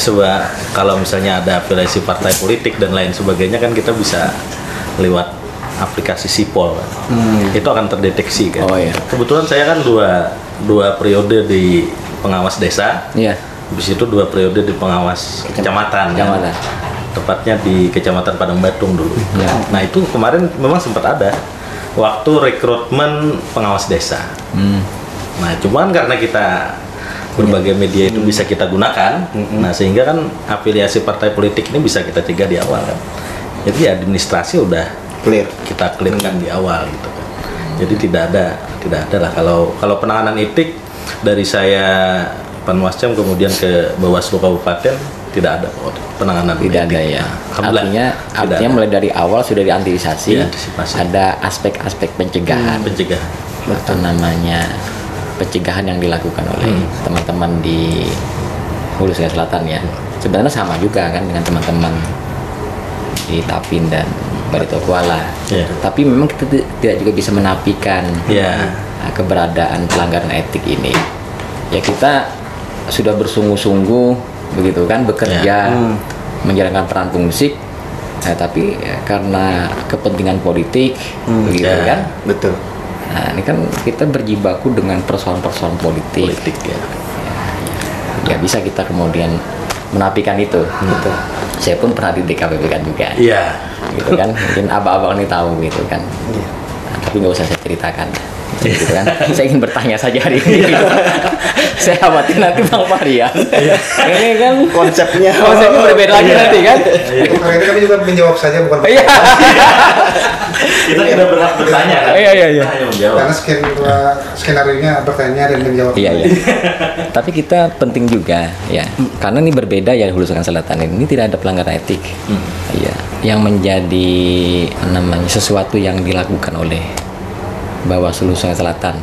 kalau misalnya ada afiliasi partai politik dan lain sebagainya kan kita bisa lewat aplikasi Sipol kan. Itu akan terdeteksi kan. Oh, iya. Kebetulan saya kan dua periode di pengawas desa. Iya. Habis itu 2 periode di pengawas kecamatan. Kecamatan. Kan? Tepatnya di Kecamatan Padang Batung dulu. Ya. Nah itu kemarin memang sempat ada waktu rekrutmen pengawas desa. Nah cuman karena kita berbagai media itu bisa kita gunakan, nah sehingga kan afiliasi partai politik ini bisa kita cegah di awal kan. Jadi administrasi udah Clear. kita clearkan di awal gitu kan. Jadi tidak ada lah kalau penanganan etik dari saya Panwascam kemudian ke Bawaslu Kabupaten tidak ada penanganan Tidak etik. ada ya. Nah, alhamdulillah Artinya tidak ada. mulai dari awal sudah diantisipasi. Diantisipasi. Ada aspek-aspek pencegahan. pencegahan. Apa namanya? Pencegahan yang dilakukan oleh teman-teman di Hulu Sungai Selatan ya. Sebenarnya sama juga kan dengan teman-teman di Tapin dan Barito Kuala. Iya. Tapi memang kita tidak juga bisa menafikan Ya. keberadaan pelanggaran etik ini. Ya kita sudah bersungguh-sungguh begitu kan bekerja menjalankan peran fungsi, tapi karena kepentingan politik begitu Ya. kan. Betul. Nah ini kan kita berjibaku dengan persoalan-persoalan politik. Ya. Nggak bisa kita kemudian menafikan itu. Gitu. Saya pun pernah di DKPP kan juga. Iya. Gitu kan. Mungkin abang-abang ini tahu gitu kan. Nah, tapi nggak usah saya ceritakan. Gitu kan. Saya ingin bertanya saja hari ini. Saya khawatir nanti Bang Fahrian. Ini kan Konsepnya berbeda lagi nanti kan. Kali ini kami juga menjawab saja bukan Iya. Kita tidak berhak bertanya kan. Iya. Kita hanya menjawab. karena skenario-nya bertanya dan menjawab. Iya. Tapi kita penting juga ya, karena ini berbeda ya Hulu Sungai Selatan ini tidak ada pelanggaran etik. Iya, yang menjadi namanya sesuatu yang dilakukan oleh Bawaslu Sungai Selatan,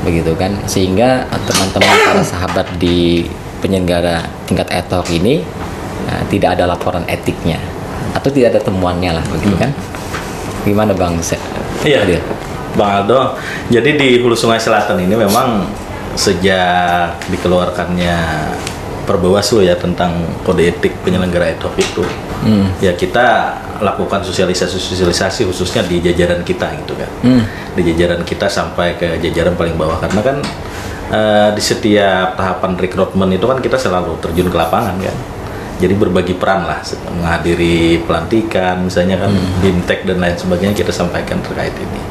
begitu kan, sehingga teman-teman para sahabat di penyelenggara tingkat ad hoc ini tidak ada laporan etiknya atau tidak ada temuannya lah, begitu kan? Gimana Bang? Iya. Adil? Bang Aldo, jadi di Hulu Sungai Selatan ini memang sejak dikeluarkannya Perbawaslu ya tentang kode etik penyelenggara ad hoc itu, ya kita lakukan sosialisasi khususnya di jajaran kita gitu kan, di jajaran kita sampai ke jajaran paling bawah karena kan di setiap tahapan rekrutmen itu kan kita selalu terjun ke lapangan kan. Jadi berbagi peran lah, menghadiri pelantikan misalnya kan, bimtek dan lain sebagainya kita sampaikan terkait ini.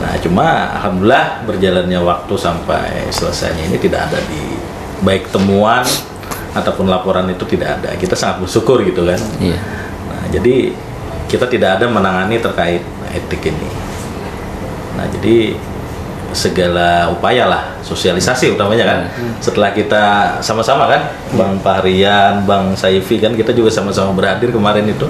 Nah cuma alhamdulillah berjalannya waktu sampai selesainya ini tidak ada di baik temuan ataupun laporan itu tidak ada. Kita sangat bersyukur gitu kan. Iya. Nah jadi kita tidak ada menangani terkait etik ini. Nah jadi segala upaya lah sosialisasi utamanya kan setelah kita sama-sama kan Bang Fahrian, Bang Saifi kan kita juga sama-sama berhadir kemarin itu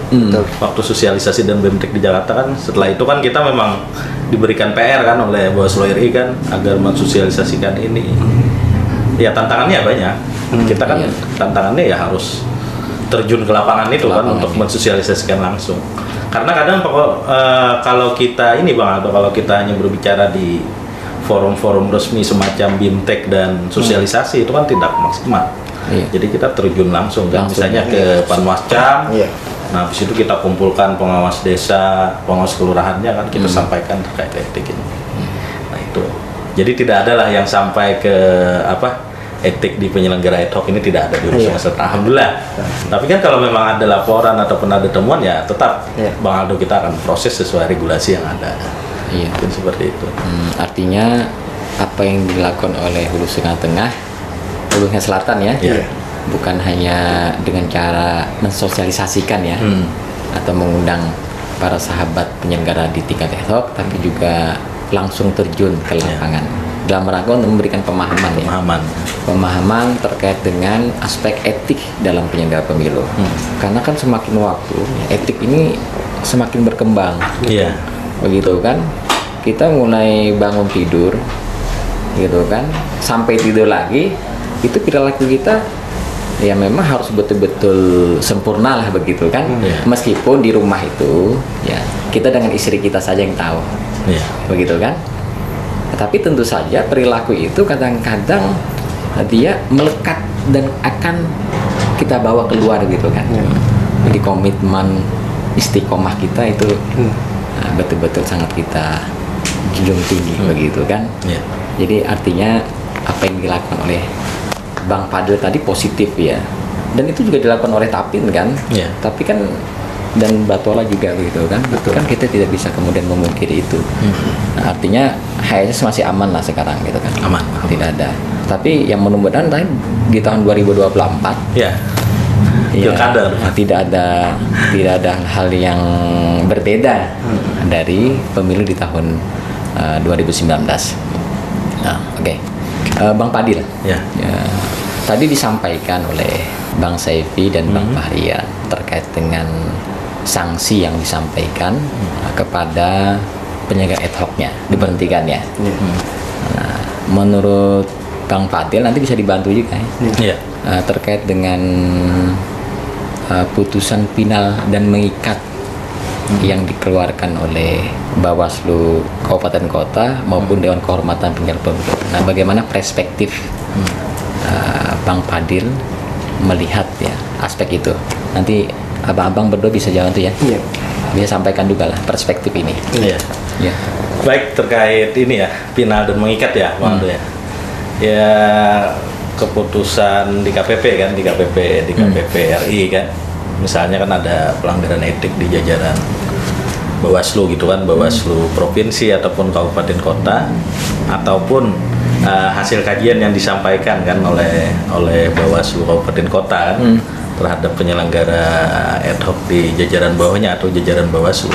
waktu sosialisasi dan BMTEK di Jakarta kan. Setelah itu kan kita memang diberikan PR kan oleh Bawaslu RI kan agar mensosialisasikan ini. Ya tantangannya banyak. Kita kan tantangannya ya harus terjun ke lapangan itu kan untuk mensosialisasikan langsung. Karena kadang kalau kita ini Bang Aldo, kalau kita hanya berbicara di forum-forum resmi semacam BIMTEK dan sosialisasi itu kan tidak maksimal. Iya. Jadi kita terjun langsung kan, misalnya ke Panwascam. Iya. Nah, habis itu kita kumpulkan pengawas desa, pengawas kelurahannya kan kita sampaikan terkait etik ini. Nah, itu. Jadi tidak ada lah yang sampai ke etik di penyelenggara ad hoc ini tidak ada di Hulu Sungai Selatan. Alhamdulillah. Tapi kan kalau memang ada laporan ataupun ada temuan ya tetap Bang Aldo kita akan proses sesuai regulasi yang ada. Iya. Mungkin seperti itu. Artinya apa yang dilakukan oleh Hulu Sungai Tengah, Hulu Sungai Selatan ya, bukan hanya dengan cara mensosialisasikan ya, atau mengundang para sahabat penyelenggara di tingkat ad hoc, tapi juga langsung terjun ke lapangan dalam rangka untuk memberikan pemahaman terkait dengan aspek etik dalam penyelenggara pemilu. Karena kan semakin waktu etik ini semakin berkembang. Iya. Begitu kan, kita mulai bangun tidur gitu kan sampai tidur lagi itu perilaku kita ya memang harus betul-betul sempurna lah begitu kan. Iya. Meskipun di rumah itu ya kita dengan istri kita saja yang tahu, Iya. begitu kan. Tapi tentu saja perilaku itu kadang-kadang dia melekat dan akan kita bawa keluar gitu kan. Jadi komitmen istiqomah kita itu betul-betul sangat kita junjung tinggi begitu kan. Iya. Jadi artinya apa yang dilakukan oleh Bang Fadil tadi positif ya, dan itu juga dilakukan oleh Tapin kan. Iya. Tapi kan dan Batola juga begitu kan. Betul. Kan kita tidak bisa kemudian memungkiri itu. Nah, artinya HSS masih aman lah sekarang gitu kan. Aman. Tidak ada. Tapi yang mudah-mudahan di tahun 2024 Ya. ya, Pilkada. tidak ada hal yang berbeda dari pemilu di tahun 2019. Nah, oke. Bang Fadil. Ya. Ya, tadi disampaikan oleh Bang Saifi dan Bang Fahrian terkait dengan sanksi yang disampaikan kepada penyelenggara ad hoc-nya, diberhentikan ya. Nah, menurut Bang Fadil nanti bisa dibantu juga ya. Iya. Terkait dengan putusan final dan mengikat yang dikeluarkan oleh Bawaslu Kabupaten Kota maupun Dewan Kehormatan Penyelenggara Pemilu. Nah, bagaimana perspektif Bang Fadil melihat ya aspek itu? Nanti abang-abang berdua bisa jawab tuh ya. Iya. Bisa sampaikan juga lah perspektif ini. Iya. Ya. Baik, terkait ini ya, final dan mengikat ya, Bang Aldo ya. Ya, keputusan di KPP kan, di KPP RI kan. Misalnya kan ada pelanggaran etik di jajaran Bawaslu gitu kan, Bawaslu provinsi ataupun kabupaten kota, ataupun hasil kajian yang disampaikan kan oleh Bawaslu kabupaten kota kan, terhadap penyelenggara ad hoc di jajaran bawahnya atau jajaran Bawaslu.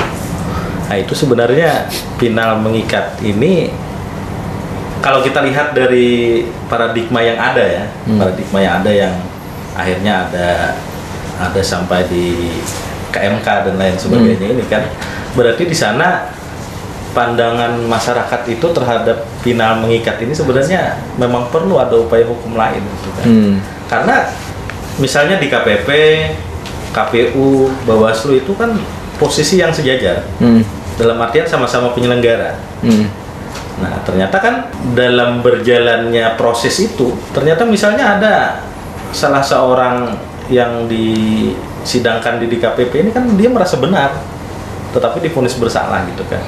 Nah, itu sebenarnya final mengikat ini kalau kita lihat dari paradigma yang ada ya, paradigma yang ada yang akhirnya ada sampai di KMK dan lain sebagainya ini kan, berarti di sana pandangan masyarakat itu terhadap final mengikat ini sebenarnya memang perlu ada upaya hukum lain gitu kan. Karena misalnya di KPP, KPU, Bawaslu itu kan posisi yang sejajar, dalam artian sama-sama penyelenggara. Nah, ternyata kan dalam berjalannya proses itu, ternyata misalnya ada salah seorang yang disidangkan di DKPP ini kan dia merasa benar, tetapi divonis bersalah gitu kan,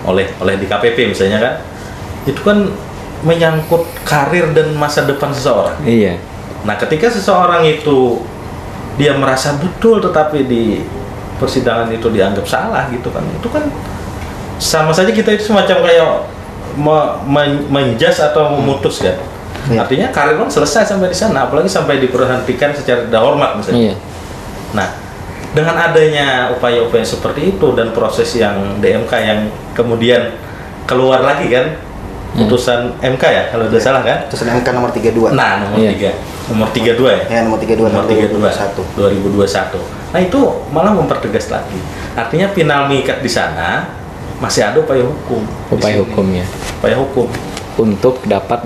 oleh DKPP misalnya kan, itu kan menyangkut karir dan masa depan seseorang. Iya. Nah, ketika seseorang itu dia merasa betul tetapi di persidangan itu dianggap salah gitu kan, itu kan sama saja kita itu semacam kayak menjas atau memutus kan. Artinya karir orang selesai sampai di sana, apalagi sampai diberhentikan secara tidak hormat misalnya. Iya. Nah, dengan adanya upaya-upaya seperti itu dan proses yang DMK yang kemudian keluar lagi kan, putusan MK ya kalau tidak salah kan? Putusan MK nomor 32. Nah, nomor 32 ya. Ya, nomor 32 Nomor 2021. Nah, itu malah mempertegas lagi. Artinya final mengikat di sana masih ada upaya hukum. Upaya hukumnya. Upaya hukum Untuk dapat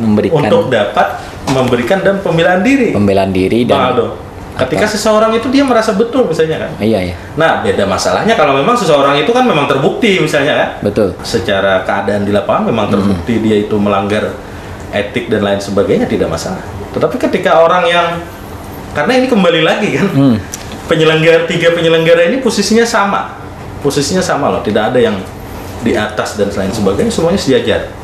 memberikan dan pembelaan diri. Pembelaan diri Bang dan Aldo, ketika seseorang itu dia merasa betul misalnya kan. iya. Nah, beda masalahnya kalau memang seseorang itu kan memang terbukti misalnya kan. Betul. Secara keadaan di lapangan memang terbukti dia itu melanggar etik dan lain sebagainya, tidak masalah. Tetapi ketika orang yang, karena ini kembali lagi kan, tiga penyelenggara ini posisinya sama loh, tidak ada yang di atas dan lain sebagainya, semuanya sejajar.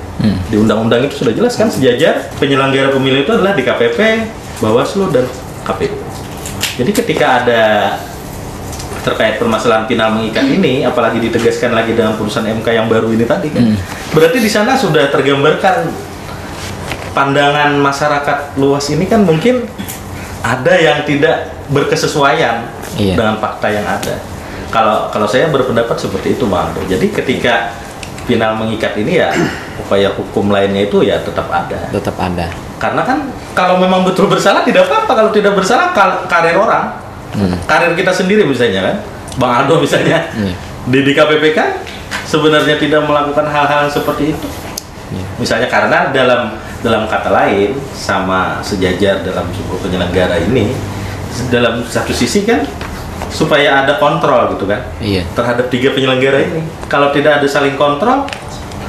Di undang-undang itu sudah jelas kan, sejajar. Penyelenggara pemilu itu adalah DKPP, Bawaslu dan KPU. Jadi ketika ada terkait permasalahan final mengikat ini, apalagi ditegaskan lagi dengan putusan MK yang baru ini tadi kan, berarti di sana sudah tergambarkan pandangan masyarakat luas ini kan, mungkin ada yang tidak berkesesuaian dengan fakta yang ada. Kalau saya berpendapat seperti itu, Bang Aldo. Jadi ketika final mengikat ini ya upaya hukum lainnya itu ya tetap ada. Karena kan kalau memang betul bersalah tidak apa-apa, kalau tidak bersalah karir orang, karir kita sendiri misalnya kan, Bang Aldo misalnya di DKPP kan sebenarnya tidak melakukan hal-hal seperti itu. Misalnya karena dalam kata lain sama sejajar dalam sebuah penyelenggara ini, dalam satu sisi kan supaya ada kontrol gitu kan Iya. terhadap 3 penyelenggara ini. Kalau tidak ada saling kontrol,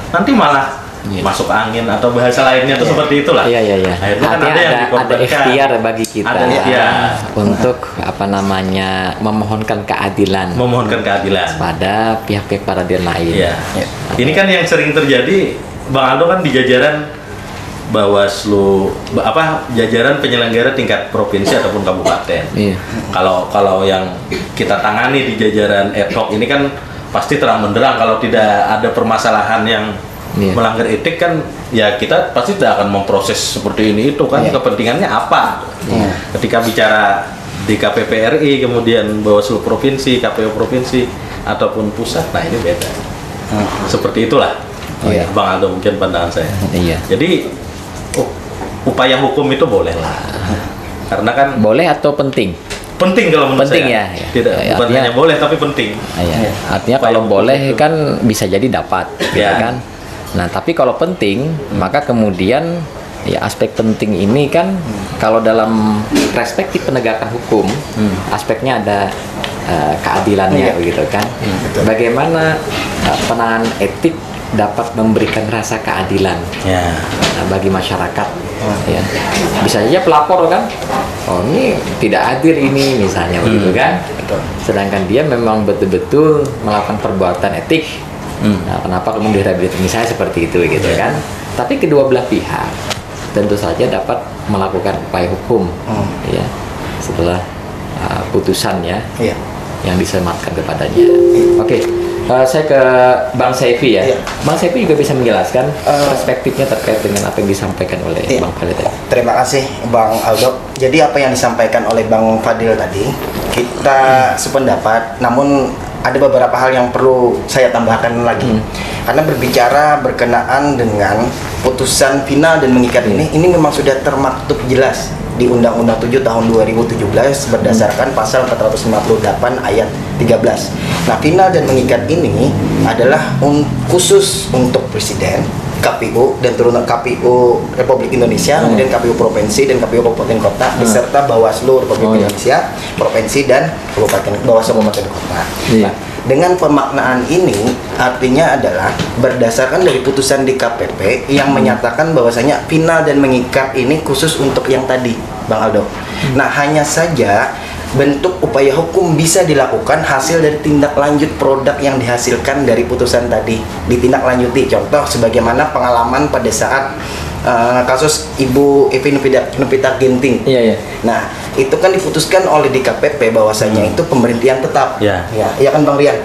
nanti malah Iya. masuk angin atau bahasa lainnya tuh seperti itulah. Iya, iya, iya. Akhirnya kan Artinya ada yang ada dikorbankan. ikhtiar bagi kita Ada ikhtiar. untuk apa namanya memohonkan keadilan Memohonkan keadilan. pada pihak-pihak peradilan lain. Iya. Ini kan yang sering terjadi, Bang Aldo kan di jajaran Bawaslu, jajaran penyelenggara tingkat provinsi ataupun kabupaten. Iya. Kalau yang kita tangani di jajaran ad hoc ini kan pasti terang benderang, kalau tidak ada permasalahan yang Iya. melanggar etik kan ya kita pasti tidak akan memproses seperti ini itu kan. Kepentingannya apa? Ketika bicara di KPP RI, kemudian Bawaslu provinsi, KPU provinsi ataupun pusat, nah ini beda. Seperti itulah. Oh, iya. Bang Aldo mungkin pandangan saya. Iya. Jadi upaya hukum itu boleh lah. Karena kan Boleh atau penting? penting kalau menurut Penting saya. ya. Tidak, Ya, bukan artinya- hanya boleh tapi penting. Iya. Artinya Upaya kalau hukum boleh itu. kan bisa jadi dapat, gitu Ya. kan? Nah, tapi kalau penting, maka kemudian ya aspek penting ini kan kalau dalam perspektif penegakan hukum, aspeknya ada keadilannya, begitu kan? Bagaimana penanganan etik dapat memberikan rasa keadilan Ya. bagi masyarakat, ya. Bisa saja pelapor kan, oh ini tidak adil ini misalnya, begitu kan? Sedangkan dia memang betul-betul melakukan perbuatan etik. Nah, kenapa kemudian direhabilitasi misalnya seperti itu, gitu kan? Tapi kedua belah pihak tentu saja dapat melakukan upaya hukum, ya, setelah putusannya Iya. yang disematkan kepadanya. Oke, saya ke Bang Saifi ya. Iya. Bang Saifi juga bisa menjelaskan perspektifnya terkait dengan apa yang disampaikan oleh Iya. Bang Fadil tadi. Terima kasih Bang Aldo. Jadi apa yang disampaikan oleh Bang Fadil tadi, kita sependapat, namun ada beberapa hal yang perlu saya tambahkan lagi. Karena berbicara berkenaan dengan putusan final dan mengikat ini memang sudah termaktub jelas di Undang-Undang 7 tahun 2017 berdasarkan pasal 458 ayat 13. Nah, final dan mengikat ini adalah khusus untuk presiden, KPU dan turunan KPU Republik Indonesia, kemudian KPU provinsi dan KPU kabupaten kota beserta Bawaslu Republik Indonesia, provinsi dan Bawaslu kabupaten kota. Iya. Nah, dengan pemaknaan ini artinya adalah berdasarkan dari putusan di KPP yang menyatakan bahwasanya final dan mengikat ini khusus untuk yang tadi, Bang Aldo. Nah, hanya saja bentuk upaya hukum bisa dilakukan hasil dari tindak lanjut produk yang dihasilkan dari putusan tadi ditindaklanjuti. Contoh sebagaimana pengalaman pada saat kasus Ibu Evi Nupita Ginting. Iya, iya. Nah, itu kan diputuskan oleh DKPP bahwasanya itu pemberhentian tetap. Ya. Ya kan Bang Rian.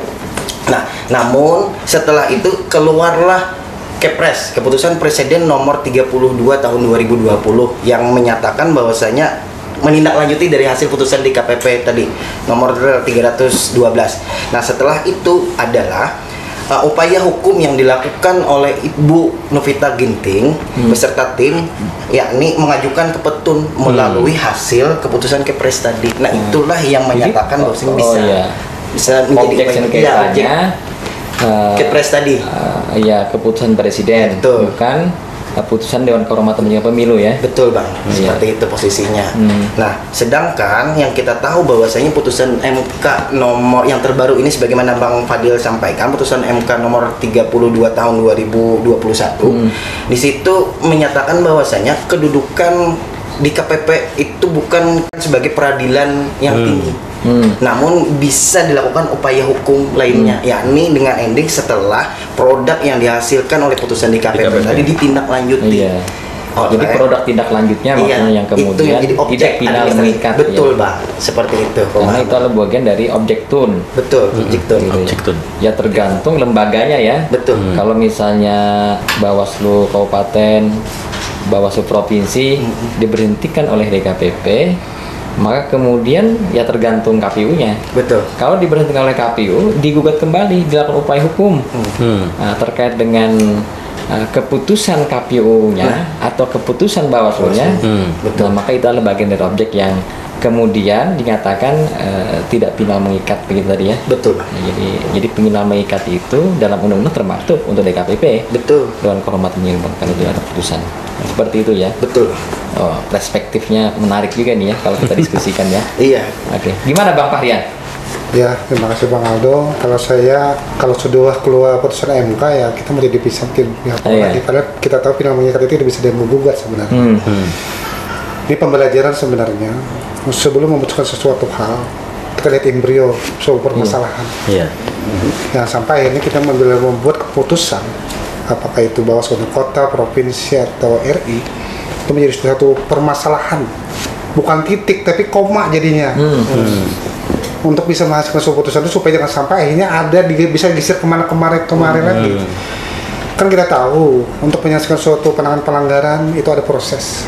Nah, namun setelah itu keluarlah Kepres, keputusan Presiden nomor 32 tahun 2020 yang menyatakan bahwasanya menindaklanjuti dari hasil putusan di KPP tadi nomor 312. Nah, setelah itu adalah upaya hukum yang dilakukan oleh Ibu Nupita Ginting beserta tim, yakni mengajukan ke Petun melalui hasil keputusan Kepres tadi. Nah, itulah yang menyatakan bahwasanya bisa menjadi objek sengketanya Kepres tadi. Ya, keputusan presiden, Betul. bukan putusan Dewan Kehormatan Penyelenggara Pemilu ya. Betul Bang, Iya. seperti itu posisinya. Nah, sedangkan yang kita tahu bahwasanya putusan MK nomor yang terbaru ini sebagaimana Bang Fadil sampaikan, putusan MK nomor 32 tahun 2021, di situ menyatakan bahwasanya kedudukan di KPP itu bukan sebagai peradilan yang tinggi. Namun bisa dilakukan upaya hukum lainnya, yakni dengan ending setelah produk yang dihasilkan oleh putusan di KPP tadi ditindaklanjuti. Iya. Jadi produk tindak lanjutnya maksudnya yang itu kemudian yang jadi objek tidak final administrasi. mengikat. Betul ya. Bang, seperti itu. Karena pemahaman. itu adalah bagian dari objek tun. Betul, objek tun. Gitu ya. Objek tun. Ya tergantung lembaganya ya. Betul. Kalau misalnya Bawaslu Kabupaten, Bawaslu Provinsi diberhentikan oleh DKPP, maka kemudian ya tergantung KPU-nya. Betul. Kalau diberhentikan oleh KPU, digugat kembali, dilakukan upaya hukum Nah, terkait dengan keputusan KPU-nya atau keputusan Bawaslu-nya. Betul. Maka itu adalah bagian dari objek yang kemudian dinyatakan tidak final mengikat begitu tadi ya. Betul. Nah, jadi final mengikat itu dalam undang-undang termaktub untuk DKPP. Betul. Dewan Kehormatan menyumbangkan itu ada putusan. Nah, seperti itu ya. Betul. Oh, perspektifnya menarik juga nih ya kalau kita diskusikan ya. Iya. Oke. Gimana Bang Fahrian? Ya, terima kasih Bang Aldo. Kalau sudah keluar putusan MK ya kita mau dipisah tim pihak Iya. lagi. Padahal kita tahu final mengikat itu tidak bisa digugat sebenarnya. Ini pembelajaran sebenarnya. Sebelum memutuskan sesuatu hal, kita lihat embrio soal permasalahan. Iya. Yang sampai akhirnya kita membuat keputusan, apakah itu Bawaslu kota, provinsi atau RI, itu menjadi suatu permasalahan. Bukan titik tapi koma jadinya. Untuk bisa menghasilkan suatu putusan itu supaya jangan sampai akhirnya bisa geser kemarin lagi. Kan kita tahu untuk menyelesaikan suatu penanganan pelanggaran itu ada proses.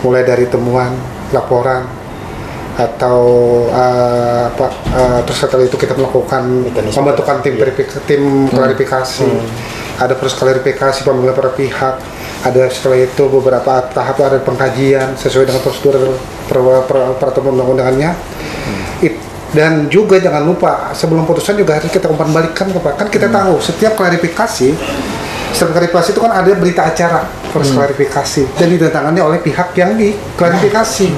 Mulai dari temuan, laporan, atau terus setelah itu kita melakukan membentukkan tim klarifikasi. Ada proses klarifikasi pemanggilan para pihak. Ada setelah itu beberapa tahap ada pengkajian sesuai dengan prosedur peraturan undang-undangannya. Dan juga jangan lupa sebelum putusan juga harus kita umpan balikan kan kita tahu setiap klarifikasi itu kan ada berita acara proses klarifikasi dan ditandatangani oleh pihak yang diklarifikasi.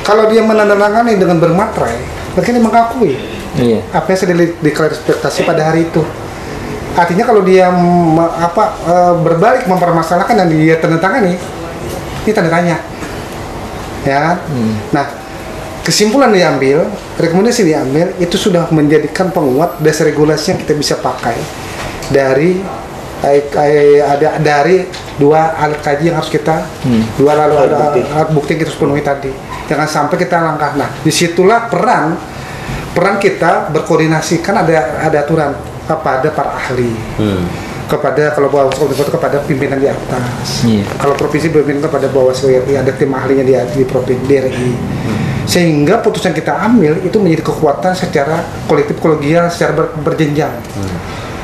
Kalau dia menandatangani dengan bermaterai, berarti dia mengakui apa yang sudah diklarifikasi pada hari itu. Artinya kalau dia berbalik mempermasalahkan dan dia tandatangani, ini tanda tanya, ya. Nah, kesimpulan diambil, rekomendasi diambil, itu sudah menjadikan penguat dasar regulasi yang kita bisa pakai dari dua alat kaji yang harus kita dua alat bukti yang kita harus penuhi tadi. Jangan sampai kita langkah. Nah, disitulah peran kita berkoordinasi, kan ada aturan kepada para ahli, kepada kalau Bawaslu kepada pimpinan di atas, kalau provinsi pimpinan kepada Bawaslu RI, ada tim ahlinya di provinsi RI. Sehingga putusan kita ambil itu menjadi kekuatan secara kolektif kolegial secara berjenjang.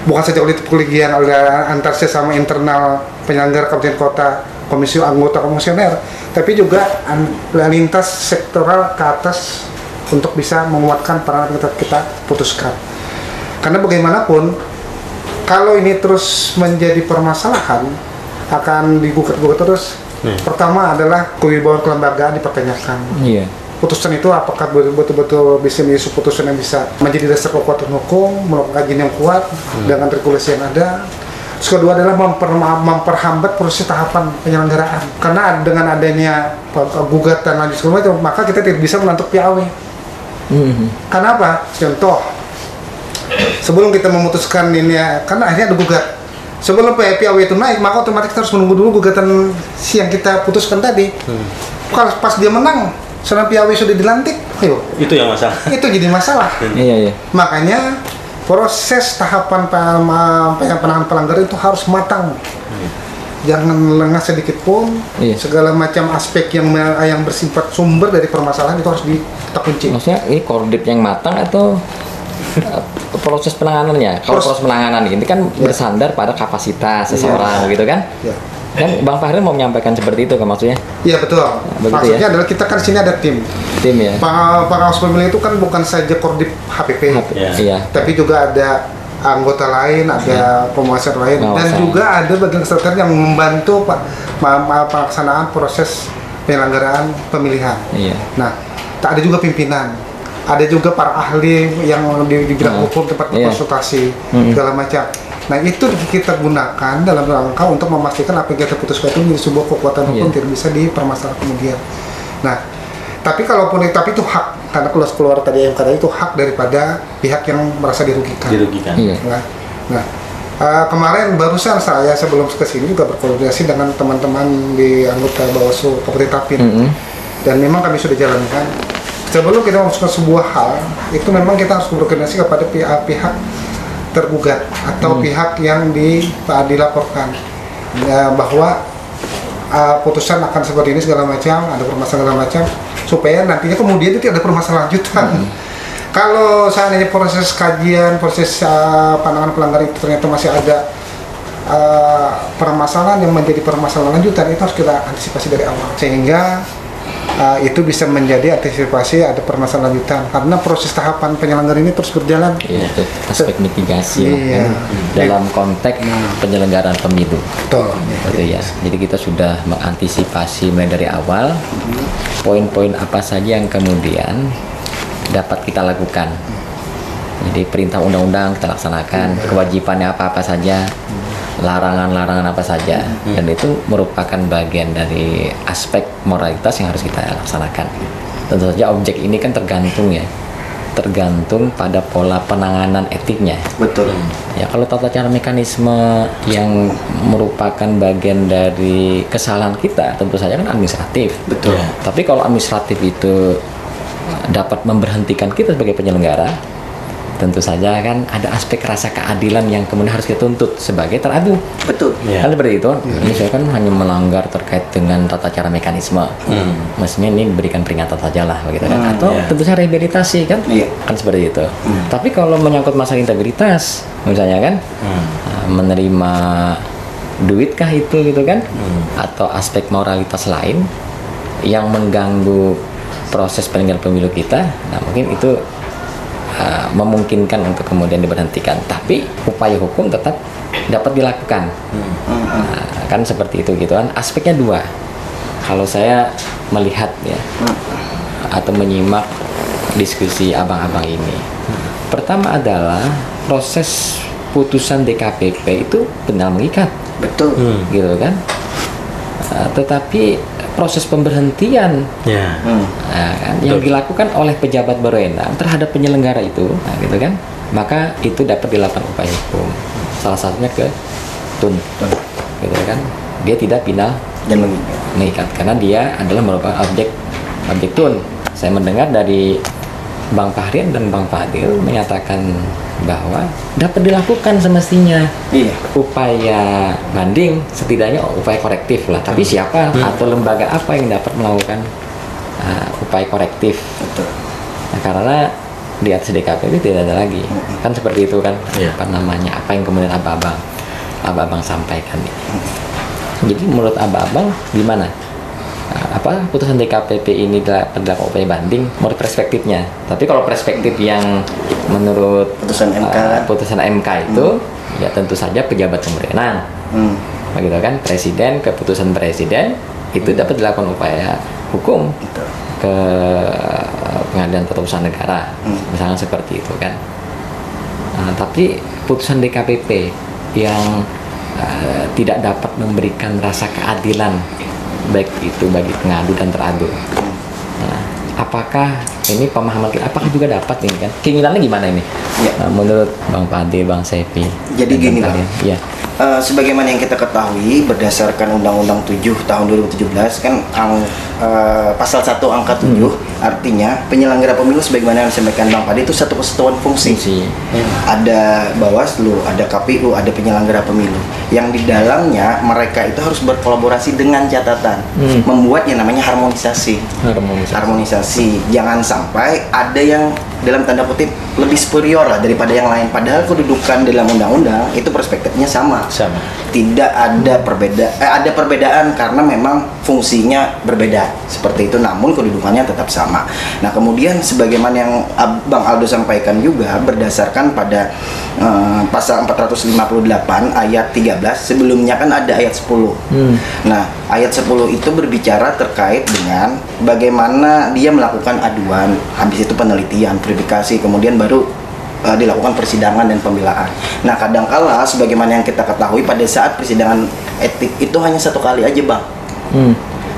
Bukan saja kolektif kolegial antar sesama internal penyelenggara kabupaten kota, komisi anggota komisioner, tapi juga lintas sektoral ke atas untuk bisa menguatkan parameter yang kita putuskan. Karena bagaimanapun kalau ini terus menjadi permasalahan akan digugat terus. Pertama adalah kewibawaan kelembagaan dipertanyakan. Putusan itu apakah betul-betul bisa menjadi putusan yang bisa menjadi dasar kekuatan hukum, melakukan kajian yang kuat dengan regulasi yang ada. Terus kedua adalah memperhambat proses tahapan penyelenggaraan. Karena dengan adanya gugatan lanjut segala macam, maka kita tidak bisa menentuk PAW. Karena apa? Contoh, sebelum kita memutuskan ini, karena akhirnya ada gugat. Sebelum PAW itu naik, maka otomatis kita harus menunggu dulu gugatan yang kita putuskan tadi. Kalau pas dia menang, setelah PAW sudah dilantik, ayo. Itu yang masalah. Itu jadi masalah. Iya. Makanya proses tahapan penanganan pelanggaran itu harus matang. Jangan lengah sedikit pun. Segala macam aspek yang bersifat sumber dari permasalahan itu harus kita kunci. Maksudnya ini koordinat yang matang atau proses penanganannya? Kalau proses penanganan ini kan bersandar pada kapasitas seseorang, gitu kan? Dan Bang Fahri mau menyampaikan seperti itu kan maksudnya? Iya betul. Maksudnya adalah kita kan sini ada tim ya. Pengawas pemilu itu kan bukan saja Kordip HPP, tapi juga ada anggota lain, ada penguasa lain, dan juga ada bagian sekretariat yang membantu pelaksanaan proses penyelenggaraan pemilihan. Nah, tak ada juga pimpinan, ada juga para ahli yang di bidang hukum, tempat konsultasi segala macam. Nah, itu kita gunakan dalam rangka untuk memastikan apa yang kita putuskan itu menjadi sebuah kekuatan hukum tidak bisa dipermasalahkan kemudian. Nah, tapi itu hak, karena keluar tadi MK itu hak daripada pihak yang merasa dirugikan. Nah, kemarin barusan saya sebelum kesini juga berkoordinasi dengan teman-teman di anggota Bawaslu Kabupaten Tapin, dan memang kami sudah jalankan. Sebelum kita memutuskan sebuah hal, itu memang kita harus berkoordinasi kepada pihak tergugat atau pihak yang dilaporkan bahwa putusan akan seperti ini segala macam, ada permasalahan segala macam, supaya nantinya kemudian itu tidak ada permasalahan lanjutan. Kalau seandainya proses kajian, proses pandangan pelanggaran itu ternyata masih ada permasalahan yang menjadi permasalahan lanjutan, itu harus kita antisipasi dari awal, sehingga itu bisa menjadi antisipasi ada permasalahan lanjutan karena proses tahapan penyelenggaraan ini terus berjalan. Iya, itu aspek mitigasi lah, Iya. kan, dalam konteks penyelenggaraan pemilu. Betul. Gitu ya. Jadi kita sudah mengantisipasi mulai dari awal poin-poin apa saja yang kemudian dapat kita lakukan. Jadi perintah undang-undang kita laksanakan, kewajibannya apa-apa saja, larangan-larangan apa saja, dan itu merupakan bagian dari aspek moralitas yang harus kita laksanakan. Tentu saja objek ini kan tergantung pada pola penanganan etiknya. Betul. Ya, kalau tata cara mekanisme yang merupakan bagian dari kesalahan kita, tentu saja kan administratif. Betul. Tapi kalau administratif itu dapat memberhentikan kita sebagai penyelenggara, tentu saja kan ada aspek rasa keadilan yang kemudian harus kita tuntut sebagai teradu. Betul. Kan seperti itu. Ini saya kan hanya melanggar terkait dengan tata cara mekanisme. Mestinya ini diberikan peringatan saja lah, begitu kan? Atau tentu saja rehabilitasi kan? Iya. Kan seperti itu. Tapi kalau menyangkut masalah integritas, misalnya kan, menerima duitkah itu gitu kan? Atau aspek moralitas lain yang mengganggu proses penyelenggaraan pemilu kita, nah mungkin itu memungkinkan untuk kemudian diberhentikan, tapi upaya hukum tetap dapat dilakukan. Kan seperti itu gitu kan. Aspeknya dua. Kalau saya melihat ya atau menyimak diskusi abang-abang ini, pertama adalah proses putusan DKPP itu benar mengikat, Betul. gitu kan. Tetapi proses pemberhentian kan, yang dilakukan oleh pejabat berwenang terhadap penyelenggara itu, nah, gitu kan, maka itu dapat dilakukan upaya hukum. Salah satunya ke tun, gitu kan, dia tidak final Dan mengikat karena dia adalah merupakan objek tun. Saya mendengar dari Bang Fahrian dan Bang Fadil menyatakan bahwa dapat dilakukan semestinya iya. upaya banding, setidaknya upaya korektif lah. Tapi siapa atau lembaga apa yang dapat melakukan upaya korektif? Betul. Nah, karena di atas DKPP tidak ada lagi, kan seperti itu kan? Apa namanya? Apa yang kemudian abang-abang sampaikan ini? Jadi menurut abang-abang gimana? Apa putusan DKPP ini dapat dilakukan upaya banding menurut perspektifnya? Tapi kalau perspektif yang menurut putusan MK itu ya tentu saja pejabat berwenang, begitu kan, presiden, keputusan presiden itu dapat dilakukan upaya hukum ke pengadilan tata usaha negara, misalnya seperti itu kan. Tapi putusan DKPP yang tidak dapat memberikan rasa keadilan baik itu bagi pengadu dan teradu. Nah, apakah ini pemahaman kita, apakah juga dapat ini kan? Keinginannya gimana ini? Ya. Menurut Bang Fadil, Bang Sepi. Jadi gini, Bang. Ya. Sebagaimana yang kita ketahui berdasarkan Undang-Undang 7 tahun 2017 kan pasal 1 angka 7 artinya penyelenggara pemilu sebagaimana yang disampaikan Bang Fadil itu satu kesatuan fungsi. Ada Bawaslu, ada KPU, ada penyelenggara pemilu yang di dalamnya mereka itu harus berkolaborasi dengan catatan membuat yang namanya harmonisasi. Jangan sampai ada yang dalam tanda kutip lebih superior lah daripada yang lain, padahal kedudukan dalam undang-undang itu perspektifnya sama. Tidak ada ada perbedaan karena memang fungsinya berbeda seperti itu, namun kedudukannya tetap sama. Nah, kemudian sebagaimana yang Bang Aldo sampaikan juga berdasarkan pada pasal 458 ayat 13, sebelumnya kan ada ayat 10. Nah, ayat 10 itu berbicara terkait dengan bagaimana dia melakukan aduan, habis itu penelitian, verifikasi, kemudian baru dilakukan persidangan dan pembelaan. Nah, kadangkala sebagaimana yang kita ketahui pada saat persidangan etik itu hanya satu kali aja, Bang.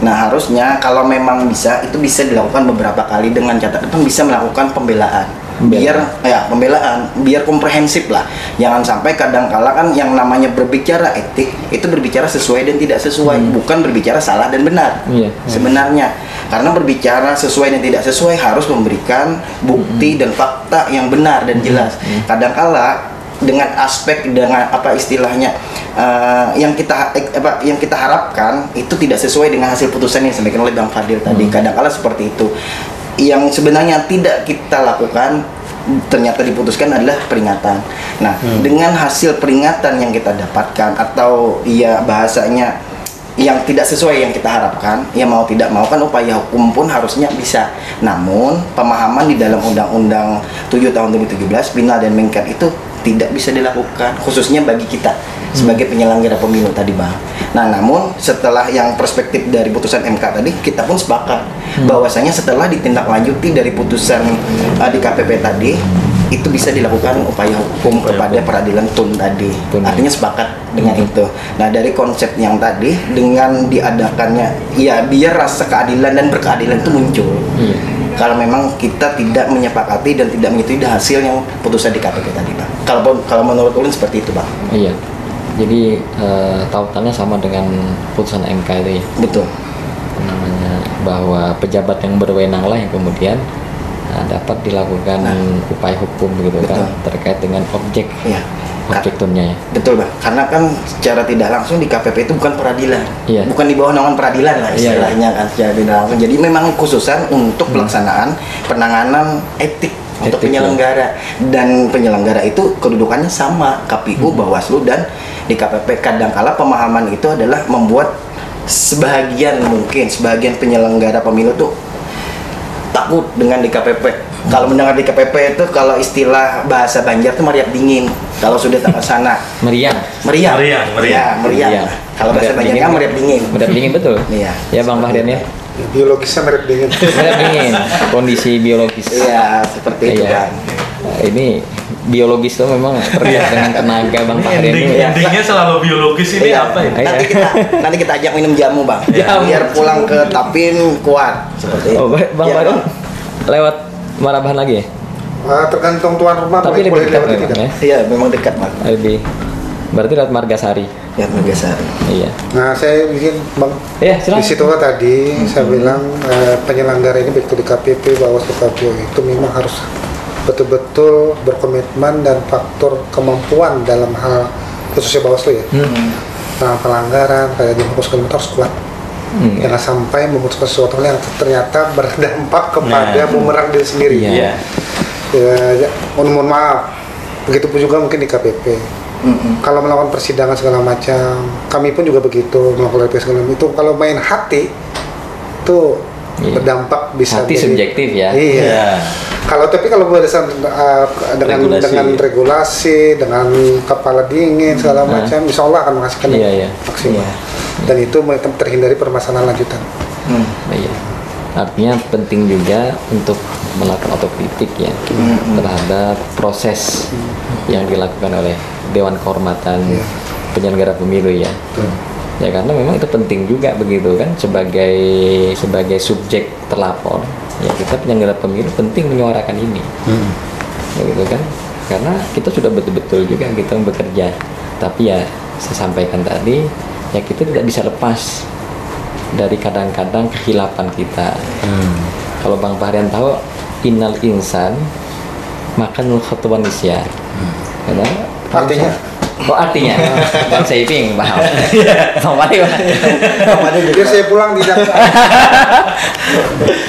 Nah, harusnya kalau memang bisa itu bisa dilakukan beberapa kali dengan catatan bisa melakukan pembelaan. Biar komprehensif lah. Jangan sampai kadangkala kan yang namanya berbicara etik itu berbicara sesuai dan tidak sesuai, bukan berbicara salah dan benar. Sebenarnya karena berbicara sesuai dan tidak sesuai harus memberikan bukti dan fakta yang benar dan jelas. Kadangkala dengan aspek dengan apa istilahnya yang kita harapkan itu tidak sesuai dengan hasil putusan yang disampaikan oleh Bang Fadil tadi. Kadangkala seperti itu. Yang sebenarnya tidak kita lakukan ternyata diputuskan adalah peringatan. Nah, dengan hasil peringatan yang kita dapatkan atau ya bahasanya yang tidak sesuai yang kita harapkan, ya mau tidak mau kan upaya hukum pun harusnya bisa. Namun pemahaman di dalam Undang-Undang 7 tahun 2017 final dan mengkat itu tidak bisa dilakukan, khususnya bagi kita sebagai penyelenggara pemilu tadi Bang. Nah namun setelah yang perspektif dari putusan MK tadi, kita pun sepakat bahwasanya setelah ditindaklanjuti dari putusan di KPP tadi, itu bisa dilakukan upaya hukum kepada peradilan tun tadi. Artinya sepakat dengan itu. Nah dari konsep yang tadi dengan diadakannya, ya biar rasa keadilan dan berkeadilan itu muncul. Kalau memang kita tidak menyepakati dan tidak menyetujui hasil yang putusan di KPP tadi, Bang. Kalau menurut Ulin seperti itu, Bang. Iya. Jadi tautannya sama dengan putusan MK itu ya. Betul. Namanya bahwa pejabat yang berwenang lah yang kemudian dapat dilakukan upaya hukum begitu kan terkait dengan objek. Iya. Objek tunnya ya. Betul Bang, karena kan secara tidak langsung di KPP itu bukan peradilan, bukan di bawah naungan peradilan lah istilahnya kan secara tidak langsung. Jadi memang khususan untuk pelaksanaan penanganan etik untuk penyelenggara dan penyelenggara itu kedudukannya sama KPU, Bawaslu dan di KPP. Kadangkala pemahaman itu adalah membuat sebagian penyelenggara pemilu tuh takut dengan di KPP. Kalau mendengar di KPP itu kalau istilah bahasa Banjar itu meriak dingin. Kalau sudah ke sana meriang. Kalau bahasa Banjarnya meriak dingin. Meriak dingin betul. Iya. Ya Bang Bahrian ya. Biologisnya meriak dingin. Meriak dingin. Kondisi biologis. Iya, seperti itu kan. Ini biologis tuh memang terkait dengan tenaga Bang Bahrian ini. Endingnya selalu biologis ini apa ya? Nanti kita ajak minum jamu Bang. Biar pulang ke Tapin kuat seperti itu. Oh, Bang Bahrian lewat Marabahan lagi ya? Tergantung tuan rumah. Tapi lebih dekat memang ya? Iya, memang dekat Bang. Berarti lewat Margasari. Ya, Margasari. Iya. Nah, saya bikin Bang. Iya, silakan. Di situ tadi saya bilang penyelenggara ini baik itu di KPP, Bawaslu, KPU itu memang harus betul-betul berkomitmen dan faktor kemampuan dalam hal khususnya Bawaslu ya. Nah, pelanggaran kayak difokuskan itu harus kuat. Jangan sampai memutuskan sesuatu yang ternyata berdampak kepada bumerang diri sendiri. Iya. Ya, mohon maaf. Begitupun juga mungkin di KPP. Kalau melakukan persidangan segala macam, kami pun juga begitu melakukan segala macam. Itu kalau main hati itu berdampak bisa hati subjektif ya. Iya. Kalau berdasarkan dengan regulasi, dengan kepala dingin segala macam, insya Allah akan menghasilkan maksimal. Dan itu terhindari permasalahan lanjutan. Iya. Artinya penting juga untuk melakukan otokritik ya terhadap proses yang dilakukan oleh Dewan Kehormatan Penyelenggara Pemilu ya. Ya karena memang itu penting juga begitu kan sebagai subjek terlapor ya, kita penyelenggara pemilu penting menyuarakan ini. Begitu kan? Karena kita sudah betul-betul juga kita bekerja. Tapi ya saya sampaikan tadi ya kita tidak bisa lepas dari kadang-kadang kehilapan kita. Kalau Bang Bahrian tahu innal insan makan khutwan nisya. Artinya artinya Bang Saiping paham. Bang Bahrian. Biar saya pulang di Jakarta.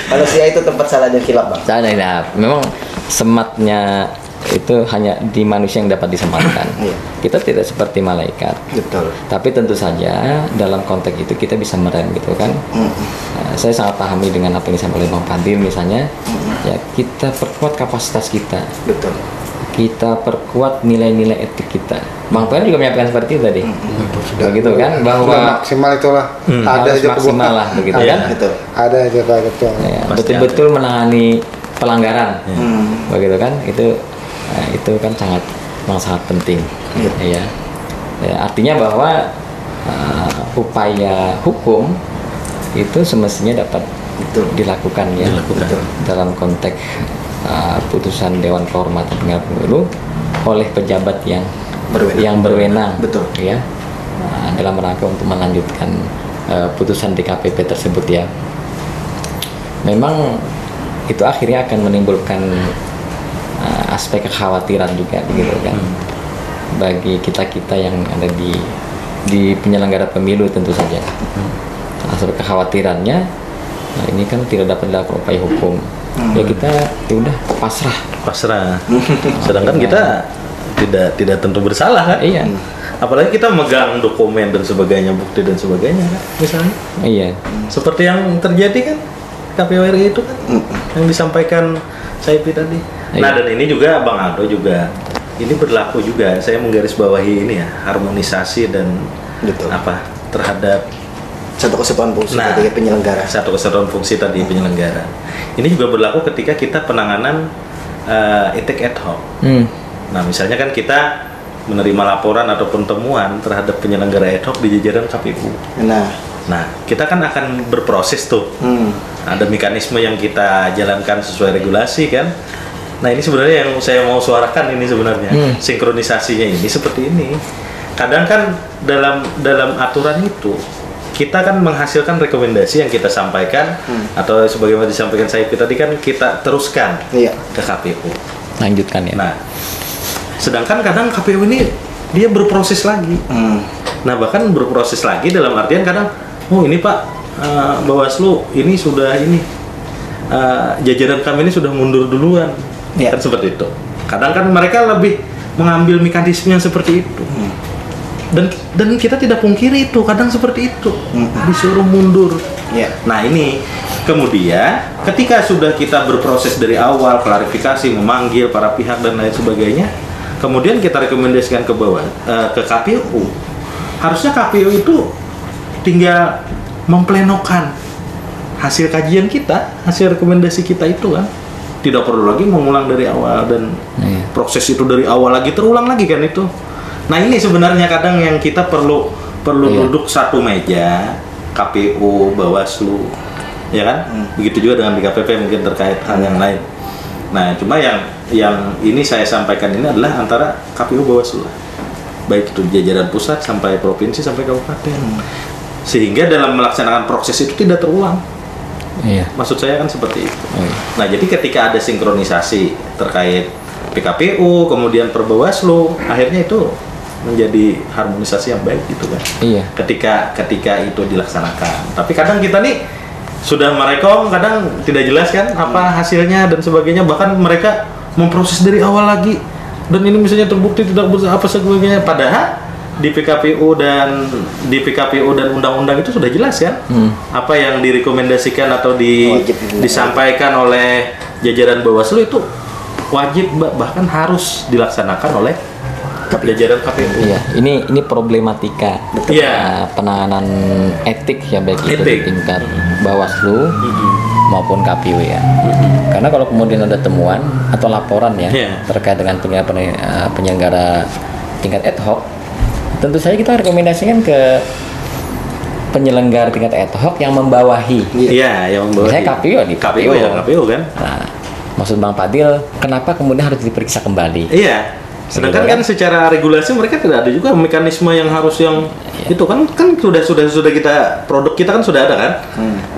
Manusia itu tempat salah dan khilaf Bang. Nah, memang sematnya itu hanya di manusia yang dapat disematkan. Kita tidak seperti malaikat. Betul. Tapi tentu saja dalam konteks itu kita bisa merem gitu kan. Saya sangat pahami dengan apa yang disampaikan oleh Bang Fadil misalnya. Ya kita perkuat kapasitas kita. Betul. Kita perkuat nilai-nilai etik kita. Bang Fadil juga menyampaikan seperti itu tadi. Begitu kan bahwa maksimal itulah. Ada aja maksimal lah begitu kan. Betul. Ada aja betul. Ya, betul-betul menangani pelanggaran. Begitu kan? Itu kan sangat penting ya. Artinya bahwa upaya hukum itu semestinya dapat dilakukan ya dalam konteks putusan Dewan Kehormatan Penyelenggara Pemilu oleh pejabat yang berwenang ya dalam rangka untuk melanjutkan putusan DKPP tersebut ya. Memang itu akhirnya akan menimbulkan aspek kekhawatiran juga begitu kan bagi kita yang ada di penyelenggara pemilu tentu saja. Aspek kekhawatirannya ini kan tidak dapat dilakukan upaya hukum. Ya kita udah pasrah. Sedangkan kita tidak tentu bersalah kan? Iya. Apalagi kita megang dokumen dan sebagainya, bukti dan sebagainya kan, misalnya. Iya. Seperti yang terjadi kan KPU RI itu kan yang disampaikan Saipi tadi. Nah, Iya. dan ini juga Bang Aldo juga ini berlaku juga. Saya menggarisbawahi ini ya, harmonisasi dan Betul. terhadap Satu kesatuan fungsi Nah. dari penyelenggara. satu kesatuan fungsi tadi penyelenggara. Ini juga berlaku ketika kita penanganan etik ad hoc. Nah, misalnya kan kita menerima laporan ataupun temuan terhadap penyelenggara ad hoc di jajaran KPU. Nah, kita kan akan berproses tuh. Ada mekanisme yang kita jalankan sesuai regulasi kan. Nah, ini sebenarnya yang saya mau suarakan ini sebenarnya. Sinkronisasinya ini seperti ini. Kadang kan dalam aturan itu kita kan menghasilkan rekomendasi yang kita sampaikan atau sebagaimana disampaikan saya tadi kan kita teruskan Iya. ke KPU. Lanjutkan ya. Nah, sedangkan kadang KPU ini dia berproses lagi. Nah, bahkan berproses lagi dalam artian kadang, oh ini Pak Bawaslu ini sudah jajaran kami ini sudah mundur duluan. Ya. Kan seperti itu. Kadang kan mereka lebih mengambil mekanisme yang seperti itu. Dan kita tidak pungkiri itu, kadang seperti itu. Disuruh mundur. Ya. Nah, ini kemudian ketika sudah kita berproses dari awal, klarifikasi, memanggil para pihak dan lain sebagainya, kemudian kita rekomendasikan ke KPU. Harusnya KPU itu tinggal memplenokan hasil kajian kita, hasil rekomendasi kita itu kan. Tidak perlu lagi mengulang dari awal dan proses itu dari awal lagi terulang lagi kan itu. Nah, ini sebenarnya kadang yang kita perlu duduk satu meja, KPU, Bawaslu, ya kan? Begitu juga dengan DKPP mungkin terkait hal yang lain. Nah, cuma yang ini saya sampaikan ini adalah antara KPU Bawaslu lah. Baik itu jajaran pusat sampai provinsi sampai kabupaten. Sehingga dalam melaksanakan proses itu tidak terulang. Iya. Maksud saya kan seperti itu. Iya. Nah, jadi ketika ada sinkronisasi terkait PKPU, kemudian per Bawaslu, akhirnya itu menjadi harmonisasi yang baik gitu kan. Iya. Ketika itu dilaksanakan. Tapi kadang kita nih sudah merekom, kadang tidak jelas kan apa hasilnya dan sebagainya, bahkan mereka memproses dari awal lagi. Dan ini misalnya terbukti tidak apa sebagainya, padahal di PKPU dan undang-undang itu sudah jelas kan apa yang direkomendasikan atau disampaikan oleh jajaran Bawaslu itu wajib bahkan harus dilaksanakan oleh jajaran KPU. Iya, ini problematika penanganan etik ya, baik itu di tingkat Bawaslu maupun KPU ya. Karena kalau kemudian ada temuan atau laporan ya terkait dengan penyelenggara tingkat ad hoc, tentu saja kita rekomendasikan ke penyelenggara tingkat ad hoc yang membawahi. Iya, yang membawahi. Misalnya KPU di KPU ya KPU kan. Nah, maksud Bang Fadil, kenapa kemudian harus diperiksa kembali? Iya. Sedangkan kan secara regulasi mereka tidak ada juga mekanisme yang harus itu kan sudah kita produk kita kan sudah ada kan.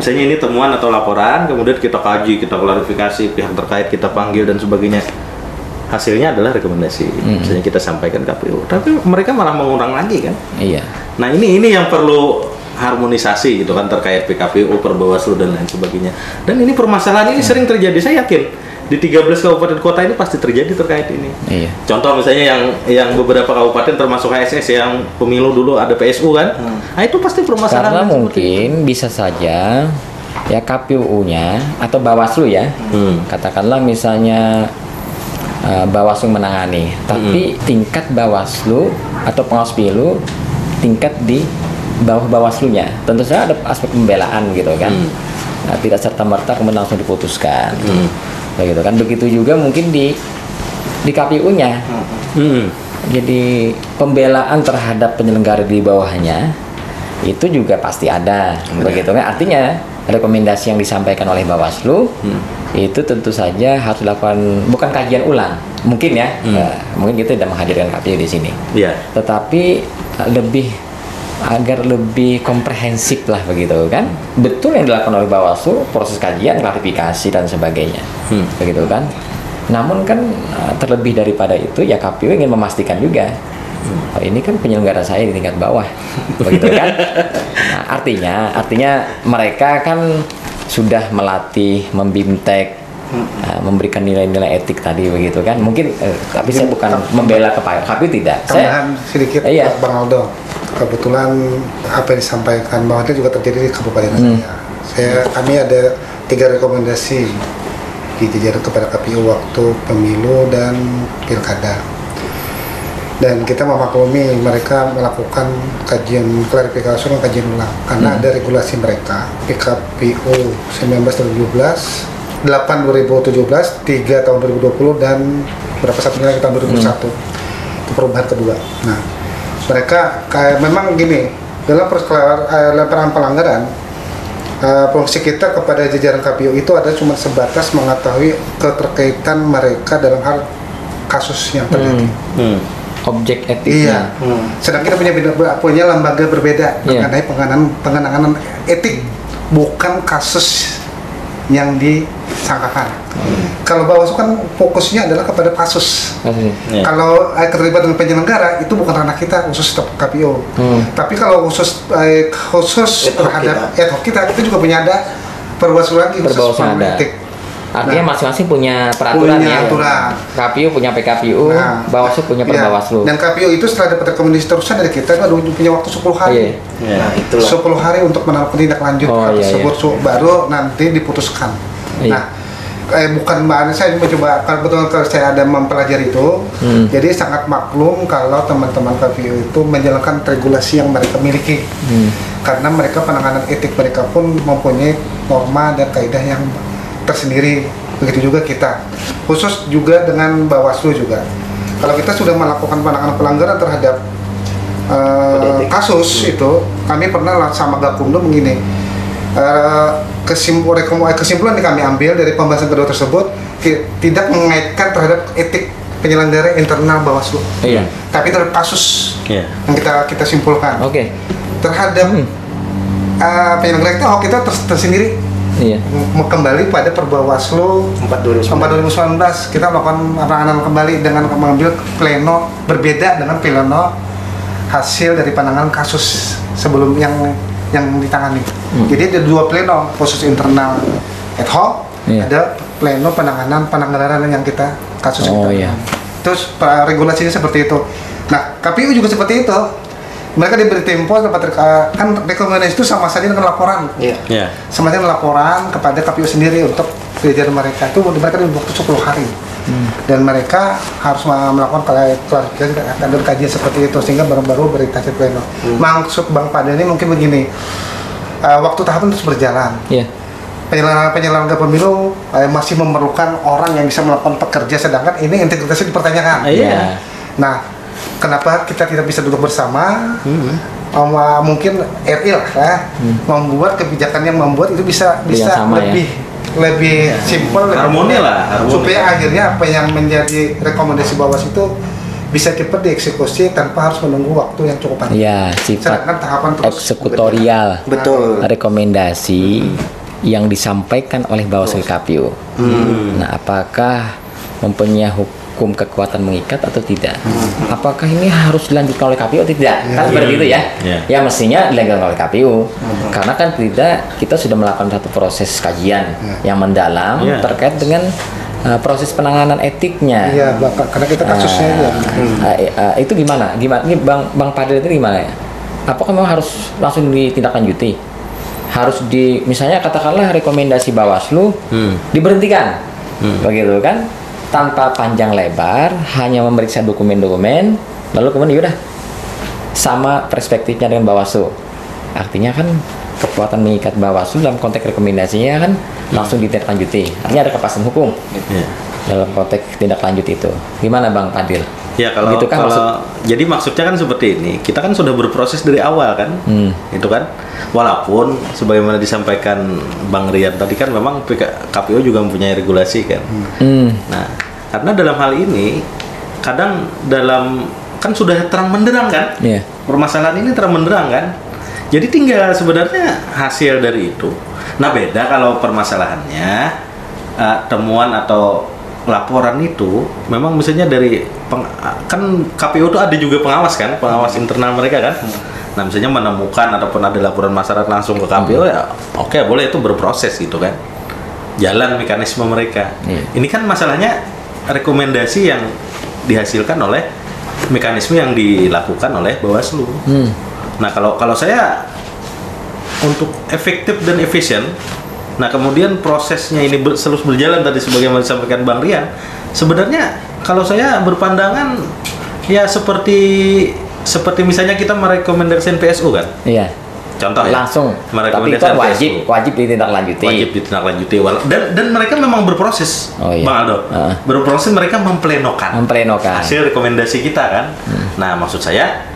Misalnya ini temuan atau laporan, kemudian kita kaji, kita klarifikasi, pihak terkait kita panggil dan sebagainya. Hasilnya adalah rekomendasi. Misalnya kita sampaikan KPU. Tapi mereka malah mengulang lagi kan. Iya. Nah, ini yang perlu harmonisasi gitu kan terkait PKPU, per Bawaslu dan lain sebagainya. Dan ini permasalahan ini sering terjadi, saya yakin. Di 13 kabupaten kota ini pasti terjadi terkait ini. Iya. Contoh misalnya yang beberapa kabupaten termasuk HSS yang pemilu dulu ada PSU kan. Nah, itu pasti permasalahan. Karena mungkin bisa saja ya KPU-nya atau Bawaslu ya. Katakanlah misalnya Bawaslu menangani, tapi tingkat Bawaslu atau pengawas pemilu tingkat di bawah Bawaslu-nya. Tentu saja ada aspek pembelaan gitu kan. Nah, tidak serta-merta kemudian langsung diputuskan. Begitu kan. Begitu juga mungkin di KPU-nya. Jadi pembelaan terhadap penyelenggara di bawahnya itu juga pasti ada. Begitu kan. Artinya rekomendasi yang disampaikan oleh Bawaslu itu tentu saja harus dilakukan, bukan kajian ulang. Mungkin ya. Mungkin kita tidak menghadirkan KPU di sini. Iya. Tetapi agar lebih komprehensif lah begitu kan. Betul yang dilakukan oleh Bawaslu, proses kajian, klarifikasi dan sebagainya. Begitu kan. Namun kan terlebih daripada itu ya KPU ingin memastikan juga ini kan penyelenggara saya di tingkat bawah. Begitu kan. Nah, artinya mereka kan sudah melatih, membimtek memberikan nilai-nilai etik tadi begitu kan. Mungkin tapi saya bukan membela KPU tidak. Tambahan sedikit Iya. Bang Aldo. Kebetulan apa yang disampaikan Bang Aldo juga terjadi di kabupaten kami ada 3 rekomendasi dijajarkan kepada KPU waktu pemilu dan pilkada. Dan kita memaklumi mereka melakukan kajian klarifikasi dan kajian ulang karena ada regulasi mereka PKPU 19 2017, 8 2017, 3 tahun 2020 dan berapa satunya lagi tahun 2021. Itu perubahan kedua. Nah, mereka memang gini, dalam laporan pelanggaran fungsi kita kepada jajaran KPU itu ada cuma sebatas mengetahui keterkaitan mereka dalam hal kasus yang terjadi. Objek etiknya. Iya. Sedang kita punya lembaga berbeda mengenai pengenangan etik, bukan kasus yang disangkakan. Kalau Bawaslu kan fokusnya adalah kepada kasus. Kalau keterlibatan penyelenggara itu bukan ranah kita khusus KPU. Tapi kalau khusus terhadap ad hoc kita juga punya ada Perbawaslu lagi khusus etik. Artinya masing-masing punya peraturan ya. KPU punya PKPU, Bawaslu punya Perbawaslu. Dan KPU itu setelah dapat rekomendasi terusan dari kita itu punya waktu 10 hari. Nah, itulah. 10 hari untuk melakukan tindak lanjut tersebut baru nanti diputuskan. Nah, bukan mana saya mencoba kalau saya ada mempelajari itu. Jadi sangat maklum kalau teman-teman KPU itu menjalankan regulasi yang mereka miliki. Karena mereka penanganan etik mereka pun mempunyai norma dan kaidah yang tersendiri. Begitu juga kita, khusus juga dengan Bawaslu juga. Kalau kita sudah melakukan penanganan pelanggaran terhadap kasus itu, kami pernah sama Gakumdu begini, kesimpulan yang kami ambil dari pembahasan kedua tersebut tidak mengaitkan terhadap etik penyelenggara internal Bawaslu, tapi terhadap kasus yang kita simpulkan. Terhadap penyelenggara itu kita tersendiri. Kembali pada Perbawaslu 4 2019 kita melakukan penanganan kembali dengan mengambil pleno berbeda dengan pleno hasil dari penanganan kasus sebelum yang ditangani. Jadi ada 2 pleno khusus internal ad hoc, ada pleno penanganan pelanggaran yang kita kasus Terus regulasinya seperti itu. Nah, KPU juga seperti itu. Mereka diberi tempo kan rekomendasi itu sama saja dengan laporan. Sama saja dengan laporan kepada KPU sendiri untuk jajaran mereka itu mereka diberi waktu 10 hari. Dan mereka harus melakukan klarifikasi dan kajian seperti itu sehingga baru-baru berita pleno. Maksud Bang Padel ini mungkin begini. Waktu tahapan terus berjalan. Penyelenggara pemilu masih memerlukan orang yang bisa melakukan pekerja, sedangkan ini integritasnya dipertanyakan. Nah, kenapa kita tidak bisa duduk bersama? Mungkin RI lah, membuat kebijakan yang membuat itu bisa lebih simpel, harmoni lah, supaya akhirnya apa yang menjadi rekomendasi Bawaslu itu bisa cepat dieksekusi tanpa harus menunggu waktu yang cukup panjang. Sifat tahapan terus eksekutorial. Betul. Rekomendasi yang disampaikan oleh Bawaslu KPU. Nah, apakah mempunyai hukum kekuatan mengikat atau tidak? Apakah ini harus dilanjutkan oleh KPU atau tidak? Kan seperti itu ya. Ya mestinya dilanjutkan oleh KPU. Karena kan kita sudah melakukan satu proses kajian yang mendalam terkait dengan proses penanganan etiknya. Karena kita kasusnya itu gimana? Ini Bang Padel itu gimana ya? Apakah memang harus langsung ditindaklanjuti? Harus misalnya katakanlah rekomendasi Bawaslu diberhentikan, begitu kan? Tanpa panjang lebar, hanya memeriksa dokumen-dokumen, lalu kemudian yaudah sama perspektifnya dengan Bawaslu. Artinya kan kekuatan mengikat Bawaslu dalam konteks rekomendasinya kan langsung ditindaklanjuti. Artinya ada kepastian hukum dalam konteks tindak lanjut itu. Gimana Bang Padil? Ya kalau, gitu kan jadi maksudnya kan seperti ini, kita kan sudah berproses dari awal kan, itu kan, walaupun sebagaimana disampaikan Bang Rian tadi kan memang KPU juga mempunyai regulasi kan. Nah, karena dalam hal ini kadang kan sudah terang benderang kan, permasalahan ini terang benderang kan, jadi tinggal sebenarnya hasil dari itu. Nah beda kalau permasalahannya temuan atau laporan itu memang misalnya dari kan KPU itu ada juga pengawas kan, pengawas internal mereka kan. Nah misalnya menemukan ataupun ada laporan masyarakat langsung ke KPU ya oke, boleh itu berproses gitu kan. jalan mekanisme mereka. Iya. Ini kan masalahnya rekomendasi yang dihasilkan oleh mekanisme yang dilakukan oleh Bawaslu. Nah, kalau saya untuk efektif dan efisien, nah kemudian prosesnya ini terus berjalan tadi sebagaimana disampaikan Bang Rian, sebenarnya kalau saya berpandangan ya seperti misalnya kita merekomendasikan PSU kan. Iya. Contoh ya, Langsung. Tapi itu merekomendasikan PSU. wajib ditindaklanjuti. Wajib ditindaklanjuti dan mereka memang berproses, Oh, iya. Bang Aldo. Berproses, mereka memplenokan hasil rekomendasi kita kan. Nah, maksud saya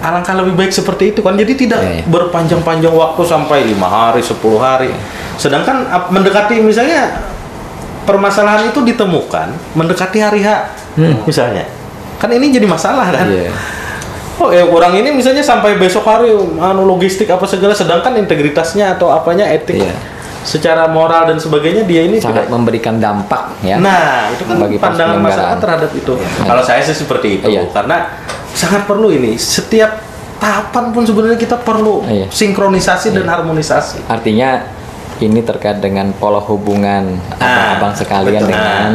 alangkah lebih baik seperti itu kan, jadi tidak Iya. berpanjang-panjang waktu sampai 5 hari 10 hari, sedangkan mendekati misalnya permasalahan itu ditemukan mendekati hari H misalnya, kan ini jadi masalah kan. Iya. Oh ya, orang ini misalnya sampai besok hari logistik apa segala, sedangkan integritasnya atau apanya etik Iya. secara moral dan sebagainya dia ini Sangat tidak. memberikan dampak ya. Nah, itu kan bagi pandangan penyelenggaraan. masyarakat terhadap itu. Kalau saya sih seperti itu, Iya. karena sangat perlu ini. Setiap tahapan pun sebenarnya kita perlu Iya. sinkronisasi dan harmonisasi. Artinya ini terkait dengan pola hubungan abang-abang sekalian betul. dengan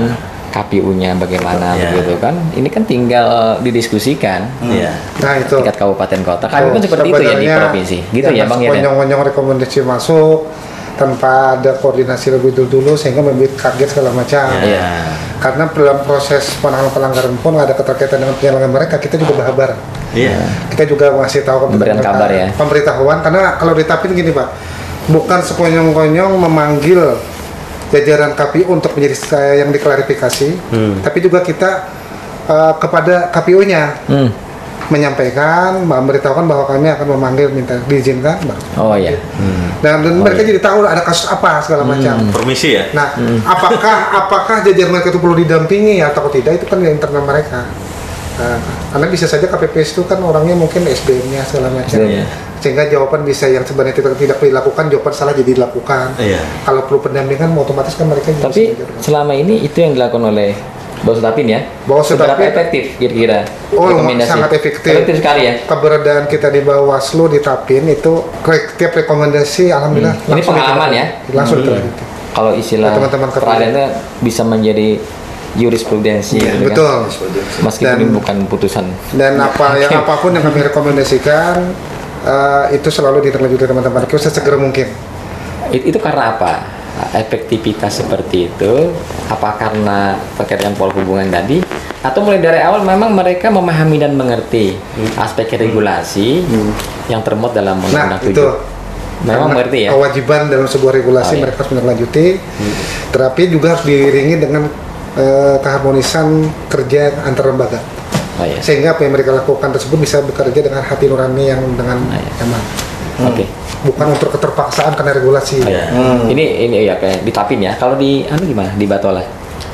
KPU-nya bagaimana Iya. begitu kan. Ini kan tinggal didiskusikan Iya. Nah itu. tingkat kabupaten kota. Kami pun seperti itu ya di Sebenarnya provinsi. Gitu ya Bang ya. Konyong-konyong rekomendasi masuk tanpa ada koordinasi lebih dulu sehingga membuat kaget segala macam. Iya. Karena dalam proses penanganan pelanggaran pun ada keterkaitan dengan penyelenggaraan mereka, kita juga berkabar. Iya. Kita juga ngasih tahu ke Memberikan mereka, kabar ya. pemberitahuan, karena kalau ditapin gini Pak, bukan sekonyong-konyong memanggil jajaran KPU untuk menjadi yang diklarifikasi, tapi juga kita kepada KPU-nya menyampaikan, memberitahukan bahwa kami akan memanggil, minta diizinkan, Bang. Oh iya. Dan mereka jadi tahu ada kasus apa segala macam. Permisi ya. Nah, apakah jajaran mereka itu perlu didampingi atau tidak, itu kan di internal mereka. Nah, karena bisa saja KPPS itu kan orangnya mungkin SDM-nya segala macam, Iya. sehingga jawaban bisa yang sebenarnya tidak dilakukan, jawaban salah jadi dilakukan. Iya. Kalau perlu pendampingan, otomatis kan mereka juga Tapi bisa menjawab. selama ini itu yang dilakukan oleh Bawaslu Tapin ya. Bawaslu Seberapa Tapin- efektif kira-kira Oh, rekomendasi? sangat efektif. Efektif sekali ya. Keberadaan kita di Bawaslu di Tapin itu tiap rekomendasi alhamdulillah Ini langsung pengalaman ya. langsung ditindaklanjuti. Kalau istilah Nah, teman-teman KPU. peradilannya bisa menjadi jurisprudensi Iya, gitu betul. kan. Meskipun Dan- ini bukan putusan. Dan apapun yang kami rekomendasikan itu selalu ditindaklanjuti teman-teman KPU sesegera mungkin. Itu karena apa? Efektivitas seperti itu, apa karena terkait dengan pola hubungan tadi, atau mulai dari awal memang mereka memahami dan mengerti aspek regulasi yang termuat dalam Nah, Undang-Undang 7. itu Memang karena mengerti ya. kewajiban dalam sebuah regulasi Oh, iya. mereka harus menindaklanjuti. Terapi juga harus diiringi dengan keharmonisan kerja antar lembaga, Oh iya. sehingga apa yang mereka lakukan tersebut bisa bekerja dengan hati nurani yang dengan nyaman, Oke. bukan untuk keterpaksaan karena regulasi. Oh, iya. Ini ya kayak di Tapin ya. Kalau di gimana? Di Batola.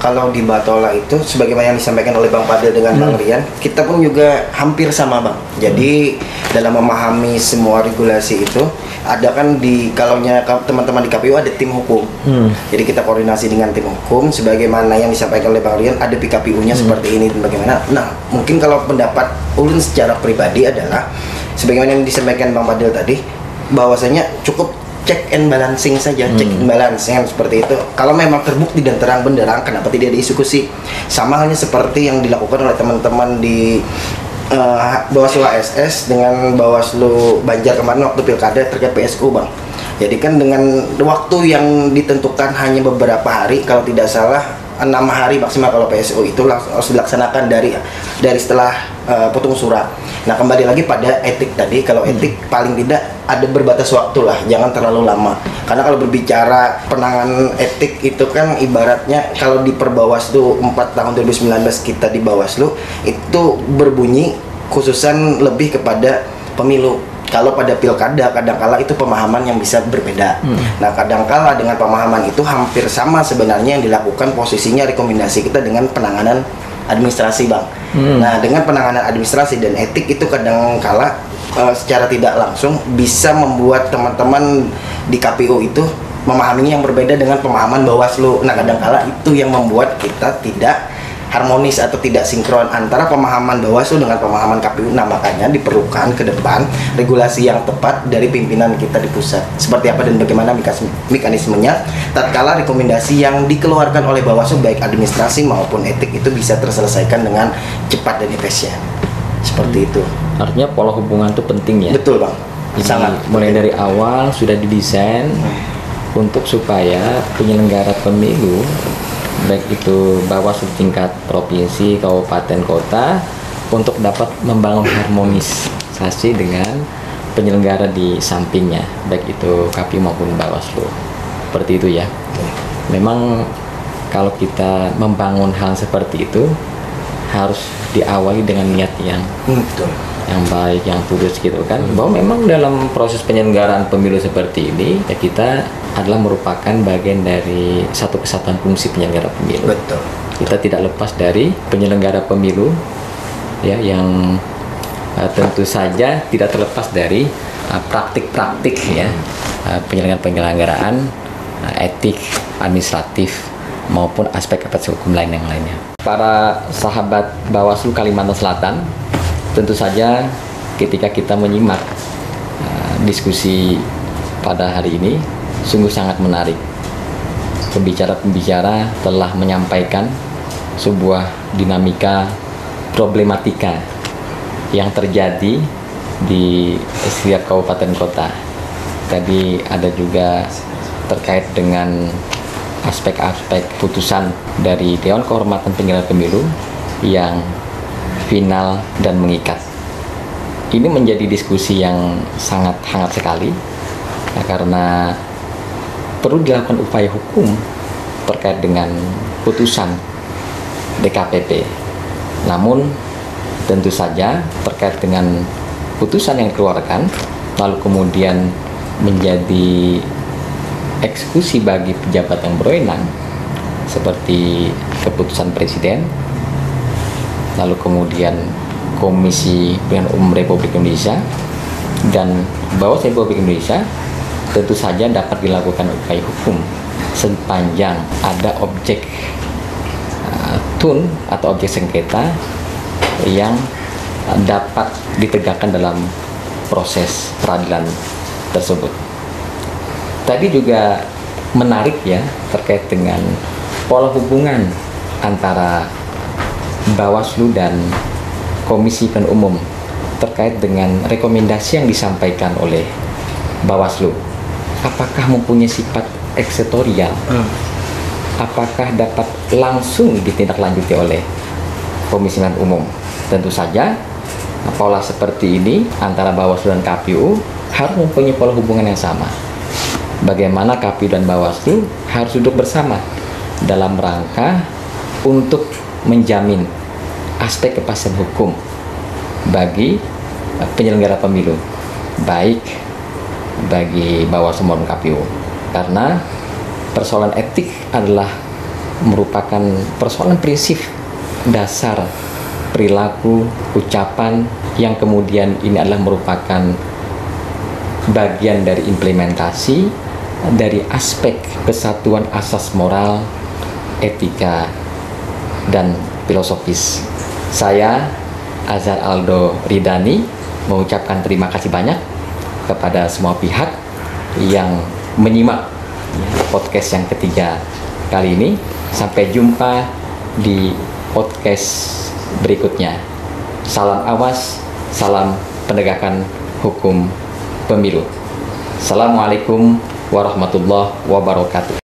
Kalau di Batola itu sebagaimana yang disampaikan oleh Bang Fadil dengan Bang Rian, kita pun juga hampir sama Bang. Jadi dalam memahami semua regulasi itu ada kan teman-teman di KPU ada tim hukum. Jadi kita koordinasi dengan tim hukum sebagaimana yang disampaikan oleh Bang Rian, ada PKPU-nya seperti ini dan bagaimana. Nah, mungkin kalau pendapat ulun secara pribadi adalah sebagaimana yang disampaikan Bang Fadil tadi, bahwasanya cukup check and balancing saja, check and balance yang seperti itu. Kalau memang terbukti dan terang benderang, kenapa tidak dieksekusi? Sama halnya seperti yang dilakukan oleh teman-teman di Bawaslu ASS dengan Bawaslu Banjar kemarin waktu pilkada terkait PSU Bang. Jadi kan dengan waktu yang ditentukan hanya beberapa hari, kalau tidak salah 6 hari maksimal kalau PSU itu langsung harus dilaksanakan dari setelah putung surat. Nah, kembali lagi pada etik tadi, kalau etik paling tidak ada berbatas waktu lah, jangan terlalu lama. Karena kalau berbicara penanganan etik itu kan ibaratnya kalau di Perbawaslu 4 tahun 2019 kita di Bawaslu itu berbunyi khususan lebih kepada pemilu. Kalau pada pilkada kadangkala itu pemahaman yang bisa berbeda. Nah, kadangkala dengan pemahaman itu hampir sama sebenarnya yang dilakukan posisinya rekomendasi kita dengan penanganan administrasi Bang. Nah, dengan penanganan administrasi dan etik itu kadangkala secara tidak langsung bisa membuat teman-teman di KPU itu memahaminya yang berbeda dengan pemahaman Bawaslu. Nah, kadangkala itu yang membuat kita tidak harmonis atau tidak sinkron antara pemahaman Bawaslu dengan pemahaman KPU. Nah, makanya diperlukan ke depan regulasi yang tepat dari pimpinan kita di pusat. Seperti apa dan bagaimana mekanismenya tatkala rekomendasi yang dikeluarkan oleh Bawaslu baik administrasi maupun etik itu bisa terselesaikan dengan cepat dan efisien. Seperti itu. Artinya pola hubungan itu penting ya. Betul, Bang. Jadi, Sangat mulai dari awal sudah didesain untuk supaya penyelenggara pemilu baik itu Bawaslu tingkat provinsi, kabupaten, kota untuk dapat membangun harmonisasi dengan penyelenggara di sampingnya baik itu KPU maupun Bawaslu. Seperti itu ya. Memang kalau kita membangun hal seperti itu harus diawali dengan niat yang baik, yang tulus gitu kan, bahwa memang dalam proses penyelenggaraan pemilu seperti ini ya kita adalah merupakan bagian dari satu kesatuan fungsi penyelenggara pemilu. betul. Kita tidak lepas dari penyelenggara pemilu ya, yang tentu saja tidak terlepas dari praktik-praktik ya penyelenggaraan etik, administratif maupun aspek hukum lain yang lainnya. Para sahabat Bawaslu Kalimantan Selatan, tentu saja ketika kita menyimak diskusi pada hari ini sungguh sangat menarik. Pembicara-pembicara telah menyampaikan sebuah dinamika problematika yang terjadi di setiap kabupaten kota. Tadi ada juga terkait dengan aspek-aspek putusan dari Dewan Kehormatan Penyelenggara Pemilu yang final dan mengikat. Ini menjadi diskusi yang sangat hangat sekali karena perlu dilakukan upaya hukum terkait dengan putusan DKPP. Namun tentu saja terkait dengan putusan yang dikeluarkan lalu kemudian menjadi eksekusi bagi pejabat yang berwenang seperti keputusan presiden, lalu kemudian Komisi Pemilihan Umum Republik Indonesia dan Bawaslu Republik Indonesia, tentu saja dapat dilakukan upaya hukum sepanjang ada objek tun atau objek sengketa yang dapat ditegakkan dalam proses peradilan tersebut. Tadi juga menarik ya terkait dengan pola hubungan antara Bawaslu dan Komisi Pemilihan Umum terkait dengan rekomendasi yang disampaikan oleh Bawaslu. Apakah mempunyai sifat eksetorial? Apakah dapat langsung ditindaklanjuti oleh Komisi Pemilihan Umum? Tentu saja pola seperti ini antara Bawaslu dan KPU harus mempunyai pola hubungan yang sama. Bagaimana KPU dan Bawaslu harus duduk bersama dalam rangka untuk menjamin aspek kepastian hukum bagi penyelenggara pemilu, baik bagi Bawaslu maupun KPU. Karena persoalan etik adalah merupakan persoalan prinsip dasar perilaku, ucapan yang kemudian ini adalah merupakan bagian dari implementasi dari aspek kesatuan asas moral, etika, dan filosofis. Saya Azhar Aldo Ridani mengucapkan terima kasih banyak kepada semua pihak yang menyimak podcast yang ketiga kali ini. Sampai jumpa di podcast berikutnya. Salam awas, salam penegakan hukum pemilu. Assalamualaikum warahmatullahi wabarakatuh.